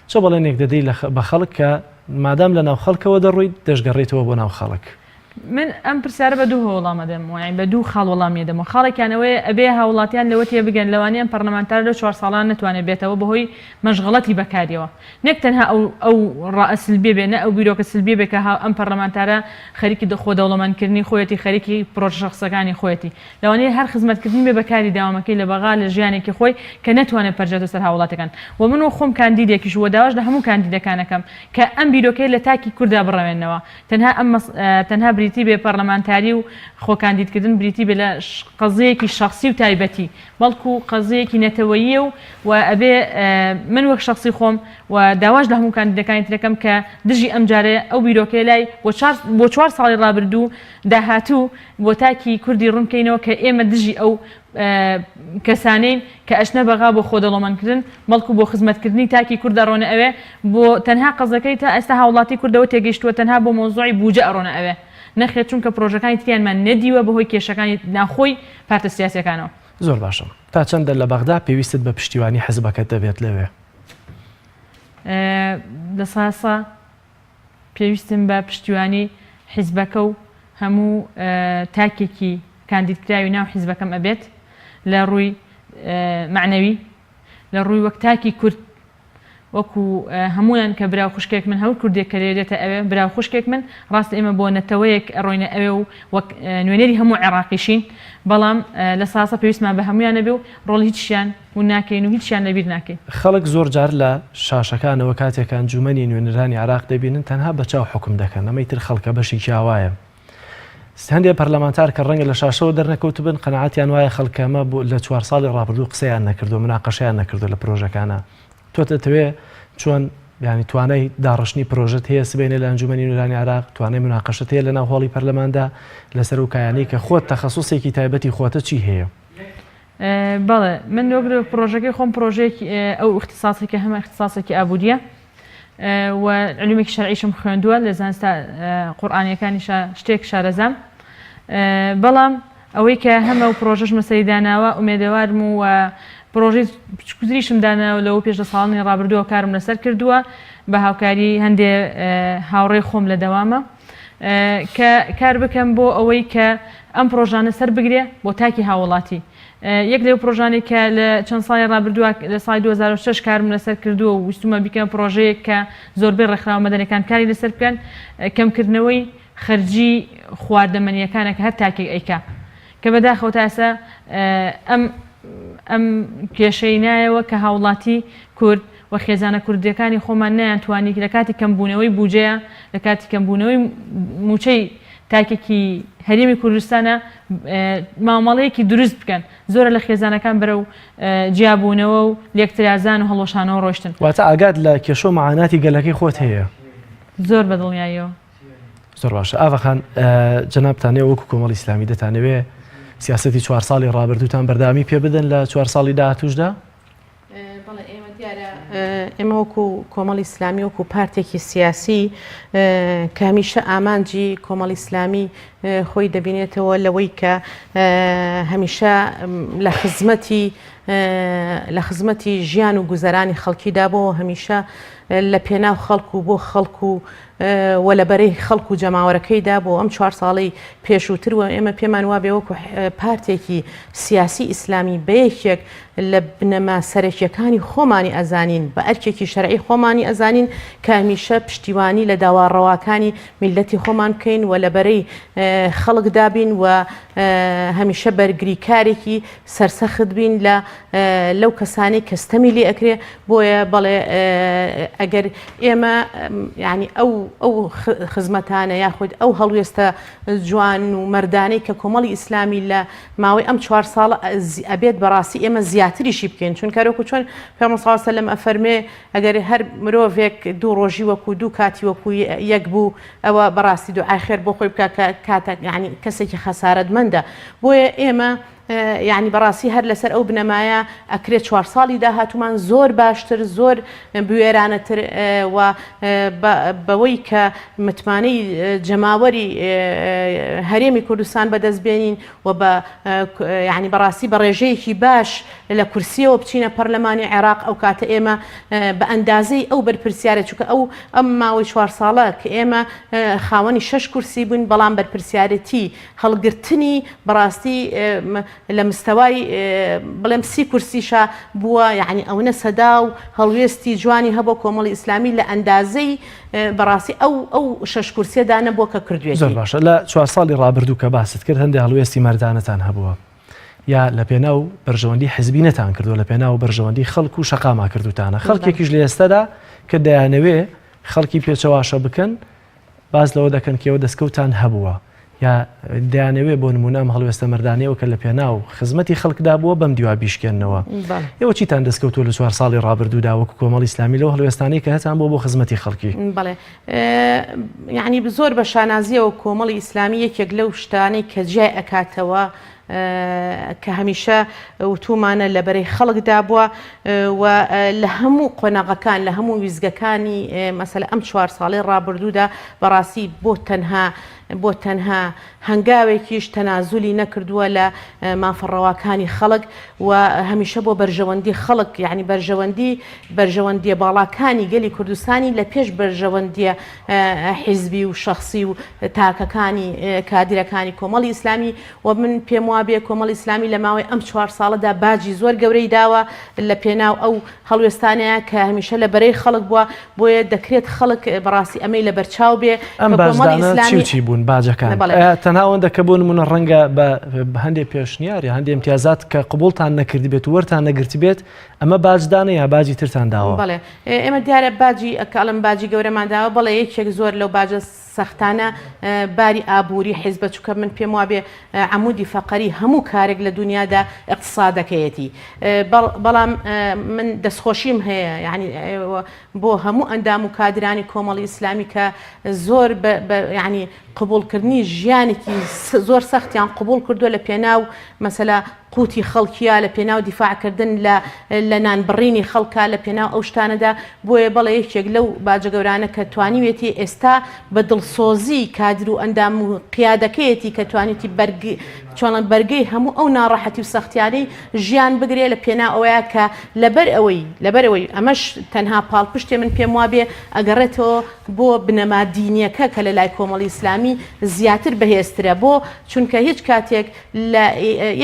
Speaker 1: چ بەڵێنێک دەدەی بە خەڵک کە مادام لە ناو خەڵکەوە دەڕۆیت دەشگەڕێتەوە بۆ ناو خەڵک
Speaker 2: من ئەم پرسیارە بە دوو وەڵامە دەم وایین بە دوو خاڵ وەڵامی دەمەوە خاڵێکیانەوەی ئەبێ هاوڵاتیان لەوە تێ بگەن لەوانیان پەرلەمانتار لە 4 ساڵان نتوانێت بێتەوە بەهۆی مەشغەڵەتی بەکاریەوە نەک تەنها ئەو ڕائەسلبێ بێ نە ئەو بیرۆکە سلبێ بێ کە ئەم پەرلەمانتارە خەریکی خۆ دەوڵەمەندکردنی خۆیەتی خەریکی پرۆژە شەخسەکانی خۆیەتی لەوانەیە هەر خزمەتکردنی بێ بەکاری داوامەکەی لە بەغا لە ژیانێکی خۆی کە نەتوانێت پەرجێتە سەر هاوڵاتەکان و من و خۆم کاندیدێکیش وە داواش لە هەموو کاندیدەکانەکەم کە ئەم بیرۆکەی لە تاکی کووردا بڕەوێنەوە تەنها بریتی بێ پەرلەمانتاری و خۆکاندیدکردن بریتی بێ لە قەزەیەکی شخصی و تایبەتی بەڵکو قەزەیەکی نەتەوەییە و ئەبێ من وەک شخصی خۆم و داواش لە هەموو کاندیدەکانی ترەکەم کە دژی ئەم جارێ ئەو بیرۆکەی لای بۆ 4 ساڵی ڕابردوو داهاتوو بۆ تاکی کوردی ڕوونکەینەوە کە ئێمە دژی ئەو کەسانین کە ئەشنە بەغا بۆ خۆ دەوڵەمەندکردن بەڵکو بۆ خزمەتکردنی تاکی کوورد ئەڕۆنە ئەوێ بۆ تەنها قەزەکەی تا ئێستا هاوڵاتی کوردەوە تێگەیشتووە تەنها بۆ مۆزوعی بوجە ئەڕۆنە ئەوێ نەخێت چونکە پرۆژەکانی تریانمان نەدیوە بەهۆی کێشەکانی ناخۆی پارتە سیاسیەکانەوە
Speaker 1: زۆر باشم تا چەندە لە بەغدا پێویستت بە پشتیوانی حزبەکەت دەبێت لەوێ؟
Speaker 2: لە ساسا پێویستم بە پشتیوانی حیزبەکە و هەموو تاکێکی کاندیدکراوی ناو حیزبەکەم ئەبێت لە ڕووی معنەوی، لە ڕووی وەک تاکی کورد، وەکو هەمویان کە براو خوشکێک من هەوو کوردێک کە لێدێتە ئەوێ براو خوشکێک من ڕاست ئێمە بۆ نەتەوەیەک ئەڕۆینە ئەوێ و وەک نوێنەری هەموو عێراقیشین، بەڵام لە ساسە پێویستمان بە هەمویانە بێ و ڕۆڵ هیچیان و ناکەین و هیچیان لەبیر ناکەین.
Speaker 1: خەڵک زۆر جار لە شاشەکانەوە کاتێک ئەنجومەنی نوێنەرانی عێراق دەبینن تەنها بەچاو حکم دەکەن، ئەمەی تر خەڵکە بەشێکی ئاوایە. هەندێک پەرلەمانتار کە ڕەنگە لە شاشەوە دەرنەکەوت بن قەنەعەتیان وایە خەڵکەمە لە 4 ساڵی ڕابردوو قسەیان نەکردو، مناقەشەیان نەکردو لە پرۆژەکانە. تۆ دەتەوێت چۆن ینی توانای داڕشتنی پرۆژەت هەیە سبێنێ لە ئەنجومەنی نوێنەرانی عێراق، توانای مناقەشت هەیە لە ناو هۆڵی پەرلەماندا لەسەر و کایانی کە خۆت تەخەسوسێکی تایبەتی خۆتە چی هەیە؟
Speaker 2: بەڵێ من وەک پرۆژەکەی خۆم پرۆژێکی ئەو اختصاسێکی هەمە اختصاسێکی ئابوووریە و علومێکی شەرعیشم خوێندووە لە زانستا قورئانیەکانیشە شتێک شارەزام، بەڵام ئەوەی کە هەمە و پرۆژەش مەسەریداناوە ئومێدەوارم و پرۆژەی کوزریشم داناوە لەوە پێش لە ساڵی ڕابردووە کارم لەسەر کردووە بە هاوکاری هەندێ هاوڕێی خۆم لە دەوامە کە کار بکەم بۆ ئەوەی کە ئەم پرۆژانە سەر بگرێ بۆ تاکی هاوڵاتی. یەک لەو پرۆژانی کە لە چەند ساڵی ڕابردووە لە ساڵی 2006 کارم لەسەر کردووە و ویستمە بیکەم پرۆژەیەک کە زۆربەی ڕێکخراوە مەدەنیەکان کاری لەسەر بکەن، کەمکردنەوەی خەرجی خواردەمەنیەکانە کە هەر تاکێک ئەیکا کە بەداخەوە ئێستا ئەم کێشەی نایەوە کە هاوڵاتی کورد و خێزانە کوردیەکانی خۆمان نەیانتوانی لە کاتی کەمبوونەوەی بودجەیە، لە کاتی کەمبوونەوەی موچەی تاکێکی هەرێمی کوردستانە مامەڵەیەکی دروست بکەن. زۆرە لە خێزانەکان بەرەو جیابوونەوە و لێکترازان و هەڵۆشانەوە ڕۆشتن.
Speaker 1: واتە ئاگات لە کێشە و مەعاناتی گەلەکەی خۆت هەیە؟
Speaker 2: زۆر بەدڵنیاییەوە.
Speaker 1: زۆر باشە. ئاڤەخان جەنابتانێ وەکو کۆمەڵی ئیسلامی دەتانەوێ سیاسەتی 4 ساڵی ڕابردووتان بەردامی پێ بدەن لە 4 ساڵی داهاتووشدا؟
Speaker 4: بەڵێ ئێمە دیارە ئێمە وەکو کۆمەڵی ئیسلامی وەکو پارتێکی سیاسی کە هەمیشە ئامانجی کۆمەڵی ئیسلامی خۆی دەبینێتەوە لەوەی کە هەمیشە لە خزمەتی ژیان و گوزەرانی خەڵکیدا بۆ هەمیشە لە پێناو خەڵکو بۆ خەڵکو و لەبەرەی خەڵکو و جەماوەرەکەیدا بۆ ئەم 4 ساڵی پێشووتر و ئێمە پێمان وابێ وەکو پارتێکی سیاسی ئیسلامی بەیەکێک لە بنەما سەرەکیەکانی خۆمانی ئەزانین بە ئەرکێکی شەرعی خۆمانی ئەزانین کە هەمیشە پشتیوانی لە داواڕەواکانی میلەتی خۆمان بکەین و لەبەرەی خەڵک دابین و هەمیشە بەرگری کارێکی سەرسەخت بین لەو کەسانی کەستەمی لێ ئەکرێ. بۆیە بەڵێ ئەگەر ئێمە ینی ئەو خزمەتانە یاخود ئەو هەڵوێستە جوان و مەردانەی کە کۆمەڵی ئیسلامی لە ماوەی ئەم 4 ساڵە ئەبێت بەڕاستی ئێمە زیاتریشی بکەین، چون کارۆکو چۆن پێغەمبەر صلی الله علیه و سلم ئەفەرمێ ئەگەر هەر مرۆڤێک 2 ڕۆژی وەکو 2 کاتی وەکو یەک بوو ئەوە بەڕاستی دوعای خێر بۆ خۆی بکە کە کاتێک ینی کەسێکی خەسارەتمەندە. بۆیە ئێمە یعنی بەڕاستی هەر لەسەر ئەو بنەمایە ئەکرێت 4 ساڵی داهاتومان زۆر باشتر زۆر بوێرانەتر و بەوەی کە متمانەی جەماوەری هەرێمی کوردستان بەدەستبێنین و ینی بەڕاستی بە ڕێژەیەکی باش لە کورسیەوە بچینە پەرلەمانی عێراق ئەو کاتە ئێمە بە ئەندازەی ئەو بەرپرسیارە چونکە ئەم ماوەی 4 ساڵە کە ئێمە خاوەنی 6 کورسی بوون، بەڵام بەرپرسیارەتی هەڵگرتنی بەڕاستی لە مستەوای بڵێم 30 کورسیشە بووە، یعنی ئەوەنە سەدا و هەڵوێستی جوانی هەبوو کۆمەڵی ئیسلامی لە ئەندازەی بەڕاستی ئەو 6 کورسیەدا نەبووە کە کردوێت.
Speaker 1: زۆر باشە. لە 4 ساڵی ڕابردوو کە باست کرد هەندێک هەڵوێستی مەردانەتان هەبووە یا لە پێناو بەرژەوەندی حزبی نەتان کردووە، لە پێناو بەرژەوەندی خەڵک و شەقاما کردوتانە. خەڵکێکیش لە ئێستادا کە دەیانەوێ خەڵکی پێچەواشە بکەن باز لەوە دەکەن کە ئێوە دەستکەوتان هەبووە یا دەیانەوێ بۆ نمونە ئەم هەڵوێستە مەردانەوە کە لە پێناو خزمەتی خەڵکدا بووە بەم دیوا بیشکێنەوە. ئێوە چیتان دەستکەوتووە لە 4 ساڵی ڕابردوودا وەکو کۆمەڵی ئیسلامی لەو هەڵوێستانەی کە هەتان بۆ خزمەتی خەڵکی؟
Speaker 4: بەڵێ یعنی زۆر بە شانازیەوە کۆمەڵی ئیسلامی یەکێک لەو شتانەی کە جیای ئەکاتەوە کە هەمیشە وتومانە لە بەرەی خەڵکدا بووە و لە هەموو قۆناغەکان لە هەموو ویزگەکانی مەسەلە ئەم 4 ساڵی ڕابردوودا بەڕاستی بۆ تەنها هەنگاوێکیش تەنازولی نەکردووە لە مافەڕەواکانی خەڵک و هەمیشە بۆ بەرژەوەندی خەڵک یعنی بەرژەوەندیە باڵاکانی گەلی کوردستانی لە پێش بەرژەوەندیە حیزبی و شخصی و تاکەکانی کادرەکانی کۆمەڵی ئیسلامی و من پێم وابێ کۆمەڵی ئیسلامی لە ماوەی ئەم 4 ساڵەدا باجی زۆر گەورەی داوە لە پێناو ئەو هەڵوێستانەیە کە هەمیشە لە بەرەی خەڵک بووە بۆیە دەکرێت خەڵک بەڕاستی ئەمەی لە بەرچاو بێ
Speaker 1: ئەم باشدانە چی بوون باجەکان تەنها ئەوەندە کە بوون منە ڕەنگە بە هەندێک پێشنیاری هەندێک امتیازات کە قبولتان نەکردی بێت و وەرتان نەگرتی بێت ئەمە باجدانە یا باجی ترتان داوە
Speaker 4: بەڵێ ئێمە دیارە باجی ئەکەڵم باجی گەورەمان داوە بەڵێ یەکێک زۆر لەو باجە سەختانە باری ئابووری حیزبە چووکە من پێم وابێ عمودی فەقەری هەموو کارێک لە دنیادا اقتصادەکەیەتی بەڵام من دەستخۆشیم هەیە یعنی بۆ هەموو ئەندام و کادرانی کۆمەڵی ئیسلامی کە زۆر ینی قبولکردنی ژیانێکی زۆر سەختیان قبول کردووە لە پێناو مەسەلا قوتی خەڵکیە لە پێناو دیفاعکردن لە نانبڕینی خەڵکە لە پێناو ئەو شتانەدا بۆیە بەڵێ یەکێک لەو باجە گەورانە کە توانیوێتی ئێستا بە دڵسۆزی کادر و ئەندام و قیادەکەیەتی کە توانێتی چۆنە بەرگەی هەموو ئەو ناڕەحەتی و سەختیانەی ژیان بگرێ لە پێنا ئەوەیە کە لەبەرەوەی ئەمەش تەنها پاڵپشتێ من پێم وابێ ئەگەڕێتەوە بۆ بنەما دینیەکە کە لە لای کۆمەڵی ئیسلامی زیاتر بەهێزترە بۆ چونکە هیچ کاتێک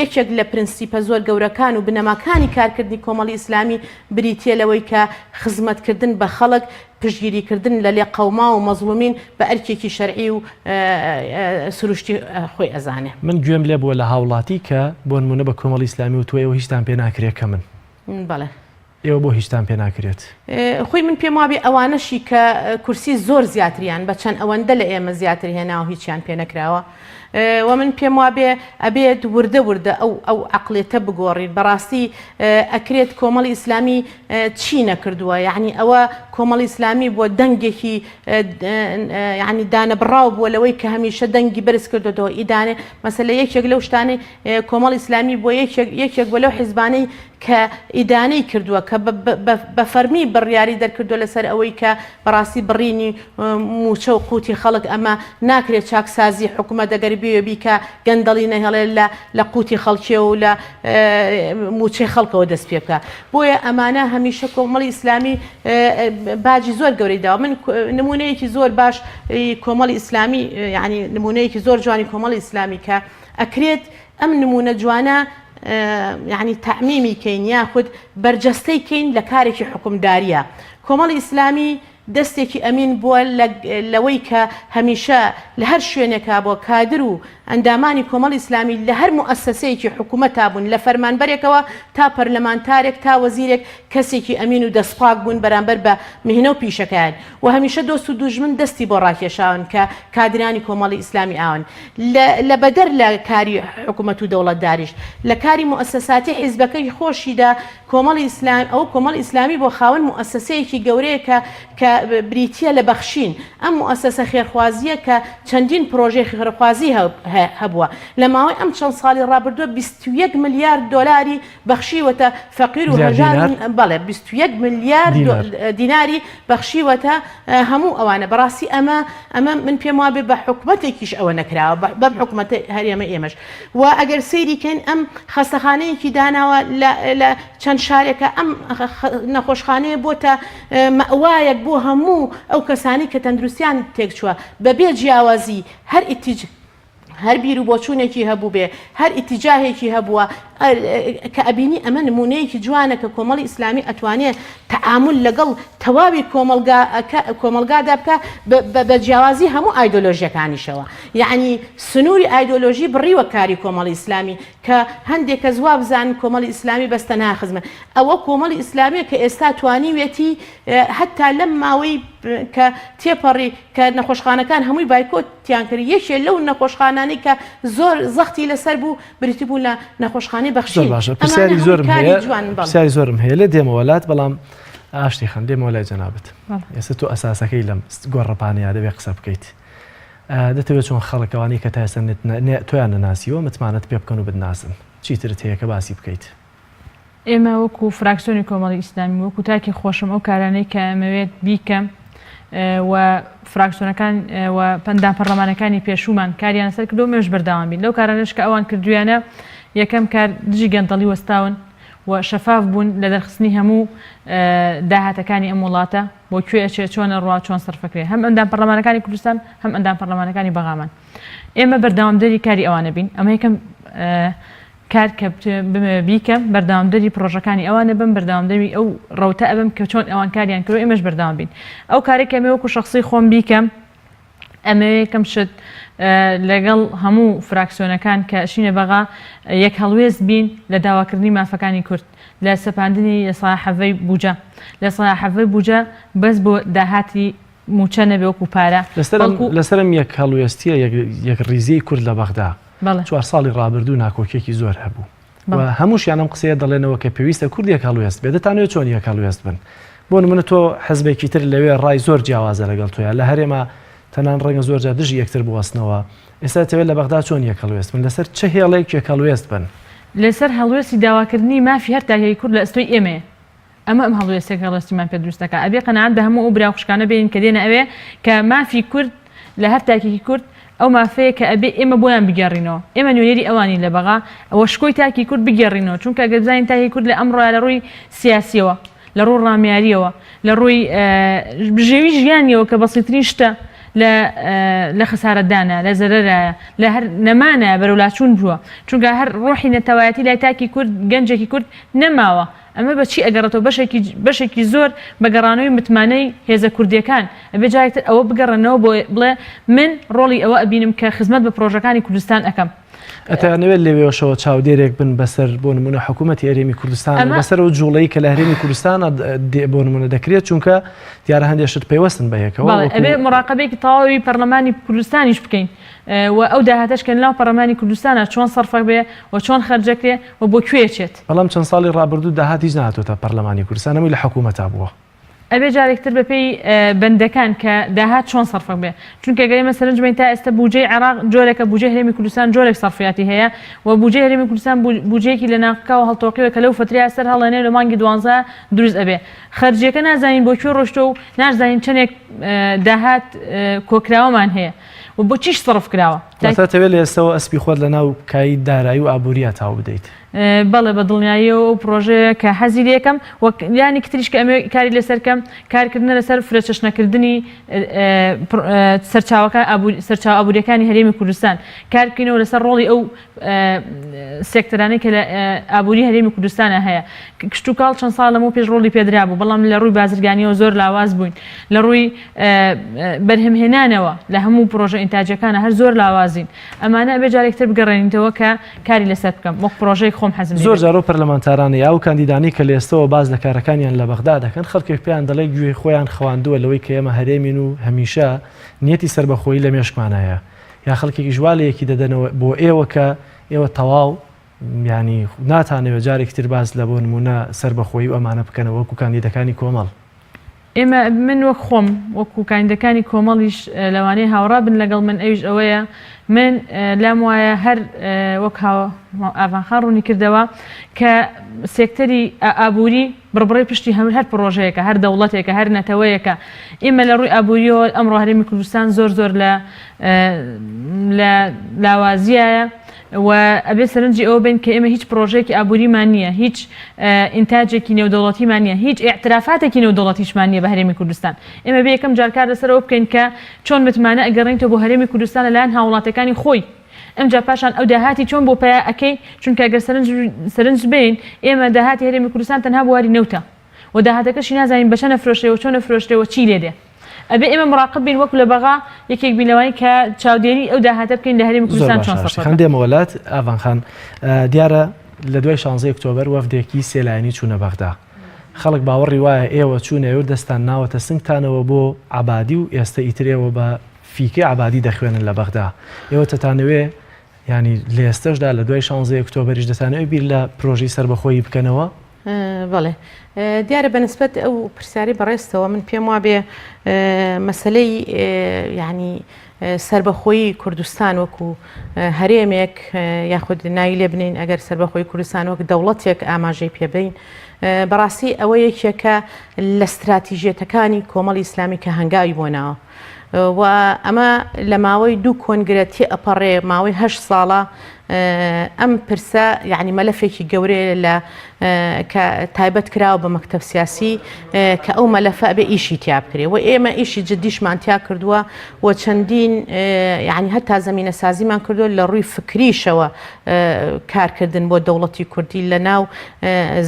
Speaker 4: یەکێک لە پرینسیپە زۆر گەورەکان و بنەماکانی کارکردنی کۆمەڵی ئیسلامی بریتە لەوەی کە خزمەتکردن بە خەڵک پشتگیریکردن لە لێ قەوما و مەزلومین بە ئەرکێکی شەرعی و سروشتی خۆی ئەزانێ
Speaker 1: من گوێم لێ بووە لە هاوڵاتی کە بۆ نمونە بە کۆمەڵی ئیسلامی و توێەوە هیچتان پێ ناکرێت کە من
Speaker 4: بەڵێ
Speaker 1: ئێوە بۆ هیچتان پێ ناکرێت
Speaker 4: خۆی من پێم وابێ ئەوانەشی کە کورسی زۆر زیاتریان بە چەند ئەوەندە لە ئێمە زیاتر هێناوە هیچیان پێ نەکراوە و من پێم وابێ ئەبێت وردە ئەو عقلێتە بگۆڕیت بەڕاستی ئەکرێت کۆمەڵی ئیسلامی چی نەکردووە یعنی ئەوە کۆمەڵی ئیسلامی بۆ دەنگێکی ینی دانەبڕاو بووە لەوەی کە هەمیشە دەنگی بەرز کردوەوە ئیدانێ مەسەلە یەکێک لەو شتانەی کۆمەڵی ئیسلامی بۆ یەکێک بۆ لەو حیزبانەی کە ئیدانەی کردووە کە بە فەرمی بڕیاری دەرکردووە لەسەر ئەوەی کە بەڕاستی بڕینی موچە و قوتی خەڵک ئەمە ناکرێت چاکسازی حکومە دەگەری بێبی کە گەندەڵی نەهێڵێ لە قوتی خەڵکیە و لە موچەی خەڵکەوە دەست پێ بکە بۆیە ئەمانە هەمیشە کۆمەڵی ئیسلامی باجی زۆر گەورەی داوە من نمونەیەکی زۆر باش کۆمەڵی ئیسلامی یعنی نمونەیەکی زۆر جوانی کۆمەڵی ئیسلامی کە ئەکرێت ئەم نمونە جوانە یعنی تعمیمی کەین یاخود بەرجەستەی کەین لە کارێکی حکومداریە کۆمەڵی ئیسلامی دەستێکی ئەمین بووە لەوەی کە هەمیشە لە هەر شوێنێکا بۆ کادر و ئەندامانی کۆمەڵی ئیسلامی لە هەر موسسەیەکی حکوومەتا بوون لە فەرمانبەرێکەوە تا پەرلەمانتارێک تا وەزیرێک کەسێکی ئەمین و دەستپاک بوون بەرامبەر بە مهنە و پیشەکەیان و هەمیشە دۆست و دوژمن دەستی بۆ ڕاکێشاون کە کادرانی کۆمەڵی ئیسلامی ئاون لە بەدەر لە کاری حکوومەت و دەوڵەتداریش لە کاری موسساتی حیزبەکەی خۆشیدا کۆمەڵی ئیسلام ئەو کۆمەڵی ئیسلامی بۆ خاوەن موسسەیەکی گەورەیە کە بریتە لە بەخشین ئەم موسسە خێرخوازیە کە چەندین پرۆژەی خێرخوازی هەبووە لە ماوەی ئەم چەند ساڵی ڕابردووە 21 ملیارد دۆلاری بەخشیوەتە فەقیر و هەژار بەڵێ 21 ملیارد دیناری بەخشیوەتە هەموو ئەوانە بەڕاستی ئەمە من پێم وابێ بە حکومەتێکیش ئەوە نەکراوە بەم حکومەتە هەرێمە ئێمەش و ئەگەر سەیریکەن ئەم خەستەخانەیەکی داناوە لە چەند شارێکە ئەم نەخۆشخانەیە بۆتە مەوایەک بۆ هەموو ئەو کەسانی کە تەندروستیان تێکچووە بەبێ جیاوازی هەر بیر و بۆچوونێکی هەبوو بێ هەر ئیتیجاهێکی هەبووە کە ئەبینی ئەمە نمونەیەکی جوانە کە کۆمەڵی ئیسلامی ئەتوانێت تەعامل لەگەڵ تەواوی کۆمەلگادا بکە بە جیاوازی هەموو ئایدۆلۆژیەکانیشەوە یعنی سنووری ئایدۆلۆژی بڕیوە کاری کۆمەڵی ئیسلامی کە هەندێک کە زوا بزانن کۆمەڵی ئیسلامی بەستە ناخزمە ئەوە کۆمەڵی ئیسلامیە کە ئێستا توانیوێتی هەتا لەم ماوەی کە تێپەڕی کە نەخۆشخانەکان هەمووی بایکۆتیان کرد یەکێ لەو نەخۆشخانانەی کە زۆر زەختی لەسەر بوو بریتی بوو لە نەخۆشخانەی بەخشین
Speaker 1: پرسیاری زۆرم هەیە لە دێمەوەلات بەڵام ئاشتی خەن دێمەوە لای جەنابەت ئێستا تۆ ئەساسەکەی لەم گۆڕەپانەیە دەبێ قسە بکەیت دەتەوێت چۆن خەڵکەوانی کە تا ئێستا تۆیان نەناسیوە متمانەت پێ بکەن و بناسن چیترت هەیە کە باسی بکەیت؟
Speaker 2: ئێمە وەکو فراکسیۆنی کۆمەڵی ئیسلامی وەکو تاکی خۆشم ئەو کارانەی کە ئەمەوێت بیکەم و فراکسیۆنەکان و پەندان پەرلەمانەکانی پێشومان کاریان لەسەر کردو مێش بەردەوام بین لەو کارانەش کە ئەوان کردویانە یەکەم کار دژی گەندەڵی وەستاون و شەفاف بوون لە دەرخستنی هەموو داهاتەکانی ئەم وڵاتە بۆ کوێ ئەچێت چۆنە ڕوا چۆن سەرفەکرێ هەم ئەندام پەرلەمانەکانی کوردستان هەم ئەندام پەرلەمانەکانی بەغامان ئێمە بەردەوامدەری کاری ئەوانە بین ئەمە یەکەم کار کە بیکەم بەردەوامدەری پرۆژەکانی ئەوانە بم بەردەوامدەری ئەو ڕەوتە ئەبم کە چۆن ئەوان کاریان کرد ئێمەش بەردەوام بین ئەو کارێک ئەمە وەکو شخصی خۆم بیکەم ئەمە یەکەم شت لەگەڵ هەموو فراکسیۆنەکان کە ئەشینە بەغا یەک هەڵوێست بین لە داواکردنی مافەکانی کورد لە سەپاندنی یاسای حەڤەی بوجە لە یاسای حەڤەی بوجە بەس بۆ داهاتی موچە نەبێ وەکو پارە
Speaker 1: لەسەرم یەک هەڵوێستیە یەک ڕیزەی کورد لە بەغدا 4 ساڵی ڕابردوو ناکۆکێکی زۆر هەبوو و هەمووشیان ئەم قسەیە دەڵێنەوە کە پێویستە کورد یەک هەڵوێست بێ دەتانوێت چۆن یەک هەڵوێست بن بۆ نمونە تۆ حەزبێکی تر لەوێ ڕای زۆر جیاوازە لەگەڵ تۆیە لە هەرێمە تەنان ڕەنگە زۆر جا دژی یەکتر بوەستنەوە ئێستا دەتەوێت لە بەغدا چۆن یەک هەڵوێست بن لەسەر چه هێڵێک یەک هەڵوێست بن
Speaker 2: لەسەر هەڵوێستی داواکردنی مافی هەر تاگەی کورد لە ئەستۆی ئێمەیە ئەمە ئەم هەڵوێستێک هەڵوێستیمان پێ دروستەکە ئەبێ قەناعەت بە هەموو ئەو براوخشکانە بێنین کە دێنە ئەوێ کە مافی کورد لە هەر تاکێکی کورد ئەو مافەیە کە ئەبێ ئێمە بۆیان بگەڕینەوە ئێمە نوێنەری ئەوانی لە بەغا ئەوە شکۆی تاکی کورد بگەڕینەوە چونکە ئەگەر بزانین تاکی کورد لە ئەمڕۆ لە ڕووی سیاسیەوە لە ڕووی ڕامیاریەوە لە ڕووی ژێوی ژیانیەوە کە بەسیترین شتە لە خسارەتدانە لە زەرەرایە لە هەر نەمانە بەرەولاچوون بووە چونکە هەر ڕۆحی نەتەوایەتی لای تاکی کورد گەنجێکی کورد نەماوە ئەمە بەچی ئەگەڕێتەوە بەشێکی زۆر بەگەڕانەوەی متمانەی هێزە کوردیەکان ئەبێ جارێکتر ئەوە بگەڕێنەوە بۆ بڵێ من ڕۆڵی ئەوە ئەبینم کە خزمەت بە پرۆژەکانی کوردستان ئەەکەم
Speaker 1: ئەتەوێت لەوێشەوە چاودێرێک بن بەسەر بۆ نمونە حکوومەتی هەرێمی کوردستان بەسەر و جوڵەی کە لە هەرێمی کوردستانە بۆ نمونە دەکرێت چونکە دیارە هەندێک شت پەیوەستن بەیەکەوە
Speaker 2: ئەبێ مراقبەیەکی تەواوی پەرلەمانی کوردستانیش بکەین و ئەو داهاتەش کە ناو پەرلەمانی کوردستانە چۆن سەرفەک بێ و چۆن خەرجەکرێ و بۆ کوێچێت
Speaker 1: بەڵام چەند ساڵی ڕابردوو داهاتیش نهاتۆتە پەرلەمانی کوردستان ئەمەی لە حکوومەتا بووە
Speaker 2: ئەبێ جارێکتر بەپێی بەندەکان کە داهات چۆن سەرفەک بێ چونکە گەرێمە سەرنجبین تا ئێستا بودجەی عێراق جۆرێکە بودجەی هەرێمی کوردستان جۆرێک سەرفیاتی هەیە و بودجەی هەرێمی کوردستان بودجەیەکی لە ناقاوە هەڵتۆقیوە کە لەو فترەیە سەر هەڵێنێ لە مانگی 12 دروست ئەبێ خەرجیەکە نازانین بۆ کوێ ڕۆشتە و نازانین چەندێک داهات کۆکراوەمان هەیە و بۆ چیش سەرف کراوە
Speaker 1: دەتەوێت لە ئێستەوە ئەسپی خۆت لە ناو کایی دارایی و ئابووریە تاو بدەیت
Speaker 2: بەڵێ بە دڵنیاییەوە و پرۆژەیە کە حەزی لێکم یانی کتریش کە ئەمێ کاری لەسەرکەم کارکردنە لەسەر فرەچەشنەکردنی سەرچاو ئابووریەکانی هەرێمی کوردستان کارکردنەوە لەسەر ڕۆڵی ئەو سێکتەرانەی کە لە ئابووری هەرێمی کوردستانە هەیە کشت و کاڵ چەند ساڵ لەمەوە پێش ڕۆڵی پێدرا بوو بەڵام لە ڕووی بازرگانیەوە زۆر لاواز بووین لە ڕووی بەرهەمهێنانەوە لە هەموو پرۆژە ئینتاجەکانە هەر زۆر لاوازین ئەمانە ئەبێ جارێکتر بگەڕێنیتەوە کە کاری لەسەر بکەم وەک پرۆژەی
Speaker 1: زۆر جارۆ پەرلەمانتارانە یا و کاندیدانی کە لێستەوە باز لە کارەکانیان لە بەغدا دەکەن خەڵکێک پێیان دەڵێ گوێی خۆیان خەواندووە لەوەی کە ئێمە هەرێمین و هەمیشە نیەتی سربەخۆیی لە مێشکمانایە یا خەڵکێکی ژوالەیەکی دەدەنەوە بۆ ئێوە کە ئێوە تەواو ینی ناتانەوێت جارێکتر باز لە بۆ نمونە سربەخۆیی و ئەمانە بکەنەوە وەکو کاندیدەکانی کۆمەڵ
Speaker 2: ئێمە من وەک خۆم وەکو کاندیدەکانی کۆمەڵیش لەوانەیە هاوڕا بن لەگەڵ من ئەویش ئەوەیە من لام وایە هەر وەک ئاڤانخان ڕوونی کردەوە کە سێکتەری ئابووری بڕبڕی پشتی هەر پرۆژەیەکە هەر دەوڵەتێکە هەر نەتەوەیەکە ئێمە لە ڕووی ئابووریەوە ئەمڕۆ هەرێمی کوردستان زۆر لە لاوازیایە و ئەبێ سەرنجی ئەوە بین کە ئێمە هیچ پرۆژێکی ئابووریمان نییە هیچ ئینتاجێکی نێودەوڵەتیمان نییە هیچ ئاعترافاتێکی نێودەوڵەتیشمان نییە بە هەرێمی کوردستان ئێمە بێ یەکەم جارکار لەسەرەوە بکەین کە چۆن متمانە ئەگەڕێنیتەوە بۆ هەرێمی کوردستان لەلایەن هاوڵاتەکانی خۆی ئەمجا پاشان ئەو داهاتی چۆن بۆ پیا ئەەکەی چونکە ئەگەر سەرنج بین ئێمە داهاتی هەرێمی کوردستان تەنها بواری نەوتە و داهاتەکەشی نازانین بە چە نەفرۆشرێەوە چۆن نەفرۆشرێەوە چی لێدێ ئەبێ ئێمە مراقب بین وەکو لە بەغا یەکێک بینەوەی کە چاودێری ئەو داهاتە بکەین لە هەرێمی کوردستان چۆن سەرفەکە
Speaker 1: هەندێک وڵات ئاڤانخان دیارە لە دوای 16 ئۆکتۆبەر وەفدێکی سێلایەنی چوونە بەغدا خەڵک باوەڕی وایە ئێوە چوونەوە دەستان ناوەتە سنگتانەوە بۆ عەبادی و ئێستا ئیترێەوە بە فیکەی عەبادی دەخوێنن لە بەغدا ئێوە تەتانەوێ ینی لە ئێستەشدا لە دوای 16 ئۆکتۆبەریش دەتانەوێت بیر لە پرۆژەی سربەخۆیی بکەنەوە
Speaker 4: بەڵێ دیارە بەنسبەت ئەو پرسیاری بەڕێستەوە من پێم وابێ مەسلەی یعنی سربەخۆیی کوردستان وەکو هەرێمێک یاخود ناوی لێ بنین ئەگەر سربەخۆی کوردستان وەک دەوڵەتێک ئاماژەی پێبین بەڕاستی ئەوە یەکێکە لە استراتیژێتەکانی کۆمەڵی ئیسلامی کە هەنگاوی بۆ ناوە و ئەمە لە ماوەی دوو کۆنگرەتی ئەپەڕێ ماوەی 8 ساڵە ئەم پرسە یعنی مەلەفێکی گەورەیە لە کە تایبەت کراوە بە مەکتەب سیاسی کە ئەو مەلەفە بێ ئیشی تیا بکرێ و ئێمە ئیشی جدیشمان تیا کردووە و چەندین یعنی هەتا زەمینە سازیمان کردو لە ڕووی فکریشەوە کارکردن بۆ دەوڵەتی کوردی لە ناو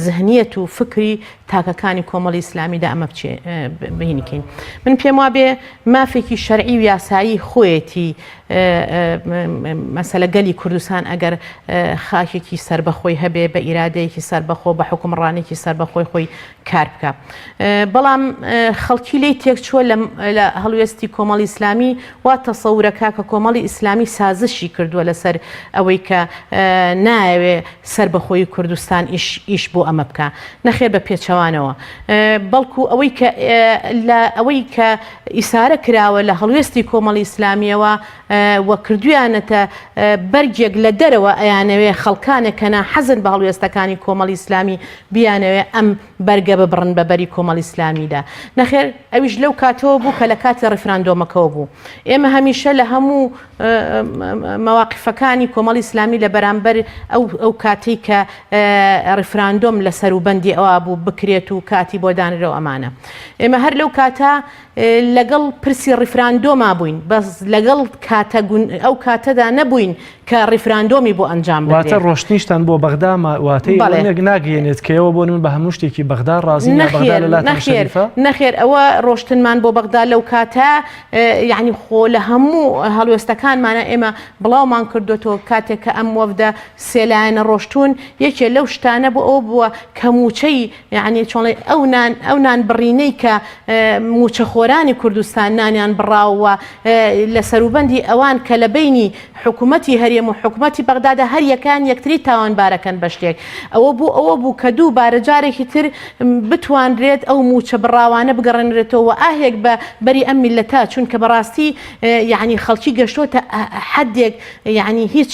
Speaker 4: زهنیەت و فکری تاکەکانی کۆمەڵی ئیسلامیدا ئەمە بینیکەین من پێم وابێ مافێکی شەرعی و یاسایی خۆیەتی مەسەلە گەلی کوردستان ئەگەر خاکێکی سربەخۆی هەبێ بە ئیرادەیەکی سربەخۆ بە حکومڕانێکی سربەخۆی خۆی کار بکە بەڵام خەڵکی لی تێک چووە لە هەڵوێستی کۆمەڵی ئیسلامی وا تەسەورەکە کە کۆمەڵی ئیسلامی سازشی کردووە لەسەر ئەوەی کە نایەوێ سربەخۆی کوردستان ئیش بۆ ئەمە بکە نەخێر بە پێچەوانەوە بەڵکو ئەوەی کە ئیسارە کراوە لە هەڵوێستی کۆمەڵی ئیسلامیەوە وە کردویانەتە بەرگێک لە دەرەوە ئەیانەوێ خەڵکانێک کە ناحەزن بە هەڵوێستەکانی کۆمەڵی ئیسلامی بیانەوێ ئەم بەرگە ببڕن بە بەری کۆمەڵی ئیسلامیدا نەخێر ئەویش لەو کاتەوە بوو کە لە کاتی ڕیفراندۆمەکەەوە بوو ئێمە هەمیشە لە هەموو مەواقفەکانی کۆمەڵی ئیسلامی لە بەرامبەر ئەو کاتی کە ڕیفراندۆم لە سەروبەندی ئەوە بوو بکرێت و کاتی بۆ دانرەوە ئەمانە ئێمە هەر لەو کاتە لەگەڵ پرسی ڕیفراندۆما بووین بەس لەگەڵ ئەو کاتەدا نەبووین کە ڕیفراندۆمی بۆ ئەنجام
Speaker 1: واتە ڕۆشتنیشتان بۆ بەغدا واتەی ناگەێنێت کەەوە بۆ من بە هەموو شتێکی بەغدا ڕازی
Speaker 4: نەخێر ئەوە ڕۆشتنمان بۆ بەغدا لەو کاتە یعنی خۆ لە هەموو هەڵوێستەکانمانە ئێمە بڵاومان کردوێتەوە کاتێک کە ئەم وەفدە سێلایەنە ڕۆشتون یەکێ لەو شتانە بۆ ئەو بووە کە موچەی یعنی چۆڵێ ئەو نان بڕینەی کە موچەخۆرانی کوردستان نانیان بڕاوە لە سەروبەندی ئەوان کە لە بینی حکوومەتی هەرێم و حکوومەتی بەغدادا هەر یەکان یەکتری تاوانبارەکەن بە شتێک ئەوە بوو کە دوو بارەجارێکی تر بتوانرێت ئەو موچە بڕاوانە بگەڕێنرێتەوە ئاهێک بە بەری ئەم میلەتە چونکە بەڕاستی یعنی خەڵکی گەشتۆتە حەدێک یعنی هیچ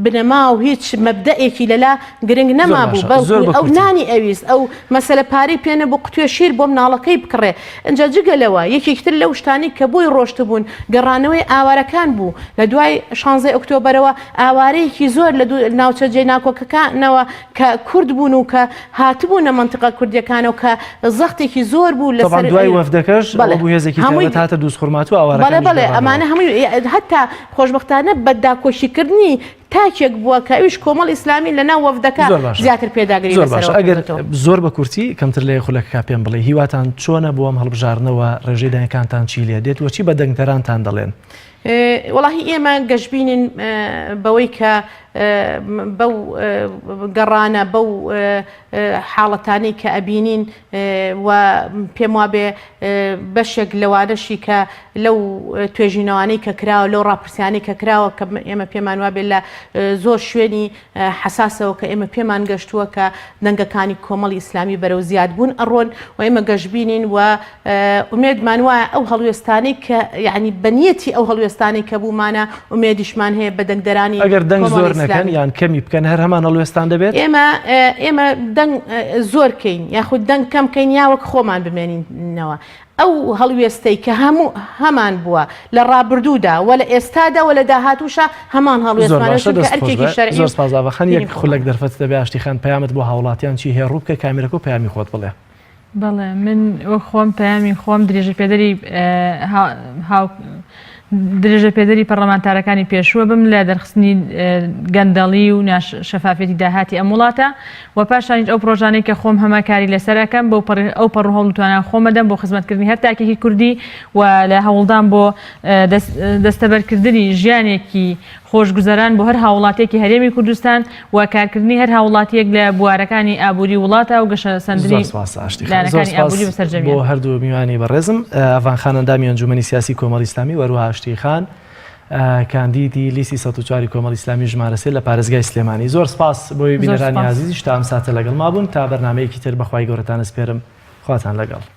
Speaker 4: بنەما و هیچ مەبدەئێکی لەلا گرنگ نەما بوو بەڵکو ئەو نانی ئەویست ئەو مەسەلە پارەی پێنە بۆ قوتوێ شیر بۆ مناڵەکەی بکڕێ ئەنجا جگەلەوە یەکێکتر لەو شتانی کە بۆی ڕۆشت بوون گەڕانەوەی ئاوارەکان بوو لە دوای 16 ئۆکتۆبەرەوە ئاوارەیەکی زۆر لە ناوچە جێناکۆکەکانەوە کە کورد بوون و کە هاتبوونە منتیقە کوردیەکانەوە کە زەختێکی زۆر بوو لەسەر
Speaker 1: دوای وەفدەکەش بوو هێزێکی هاتە دووسخورمات و ئاوارەکان
Speaker 4: بەڵێ ئەمانە هەمووی هەتا خۆشبەختانە بەداکۆشیکردنی تاکێک بووە کە ئەویش کۆمەڵ ئیسلامی لە ناو وەفدەکە زیاتر پێداگری
Speaker 1: ئەگەر زۆر بە کورتی کەمتر لێ خولەکە پێم بڵێ هیواتان چۆنە بۆ ئەم هەڵبژارنەوە ڕێژەی دایکانتان چی لێ دێت وەچی بە دەنگتەرانتان دەڵێن
Speaker 4: وڵاهی ئێمە گەشتبینین بەوەی کە بەو گەڕانە بەو حاڵەتانەی کە ئەبینین و پێم وابێ بەشێک لەوانەشی کە لەو توێژینەوانەی کە کراوە لەو ڕاپرسیانەی کە کراوە کە ئێمە پێمان وابێ لە زۆر شوێنی حساسەوە کە ئێمە پێمان گەشتووە کە دەنگەکانی کۆمەڵی ئیسلامی بەرەو زیاد بوون ئەڕۆن و ئێمە گەشتبینین و ئومێدمان وایە ئەو هەڵوێستانەی کە یعنی بەنیەتی ئەو هەڵوێستانەی کە بوومانە ئومێدیشمان هەیە بە دەنگدەرانی
Speaker 1: ئەگەر دەنگ زۆر نەکەن یان کەمی بکەن هەر هەمان هەڵوێستان دەبێت
Speaker 4: ئێمە دەنگ زۆرکەین یاخود دەنگ کەمکەین یاوەک خۆمان بمێنینەوە ئەو هەڵوێستەی کە هەمان بووە لە ڕابردوودا و لە ئێستادا و لە داهاتووشە هەمان هەڵوێستمانە چونکە ئەرکێکی شەرعی
Speaker 1: زۆر سپاساوەخەن یەک خولەک دەرفەت دەبێ ئاشتی خان پەیامت بۆ هاوڵاتیان چی هەیە ڕوو بکە کامێرەکە و پەیامی خۆت بڵێ
Speaker 2: بەڵێ من وەک خۆم پەیامی خۆم درێژە پێدەری درێژە پێدەری پەرلەمانتارەکانی پێشووە بم لە دەرخستنی گەندەڵی و شەفافێتی داهاتی ئەم وڵاتە و پاشانیش ئەو پرۆژانەی کە خۆم هەمەکاری لەسەرەکەم بۆ ئەو پەڕ هەوڵتوانە خۆمەدەم بۆ خزمەتکردنی هەر تاکێکی کوردی و لە هەوڵدان بۆ دەستەبەرکردنی ژیانێکی خۆشگوزەران بۆ هەر هاوڵاتێکی هەرێمی کوردستان و کارکردنی هەر هاوڵاتیەک لە بوارەکانی ئابووری وڵاتە و گەشە سەندنی لایەنەکانی ئابووری بەسەرجەمیان
Speaker 1: بۆ هەردوو میوانی بەڕێزم ئەڤان خانەندامی ئەنجومەنی سیاسی کۆمەڵی ئیسلامی وەروها ئاشتی خان کاندیدی لیستی 104 کۆمەڵی ئیسلامی ژمارە 3 لە پارێزگای سلێمانی. زۆر سپاس بۆی بینەرانی عزیزیش تا ئەم ساتە لەگەڵ ما بوون تا بەرنامەیەکی تر بەخوای گەورەتان سپێرم خواتان لەگەڵ.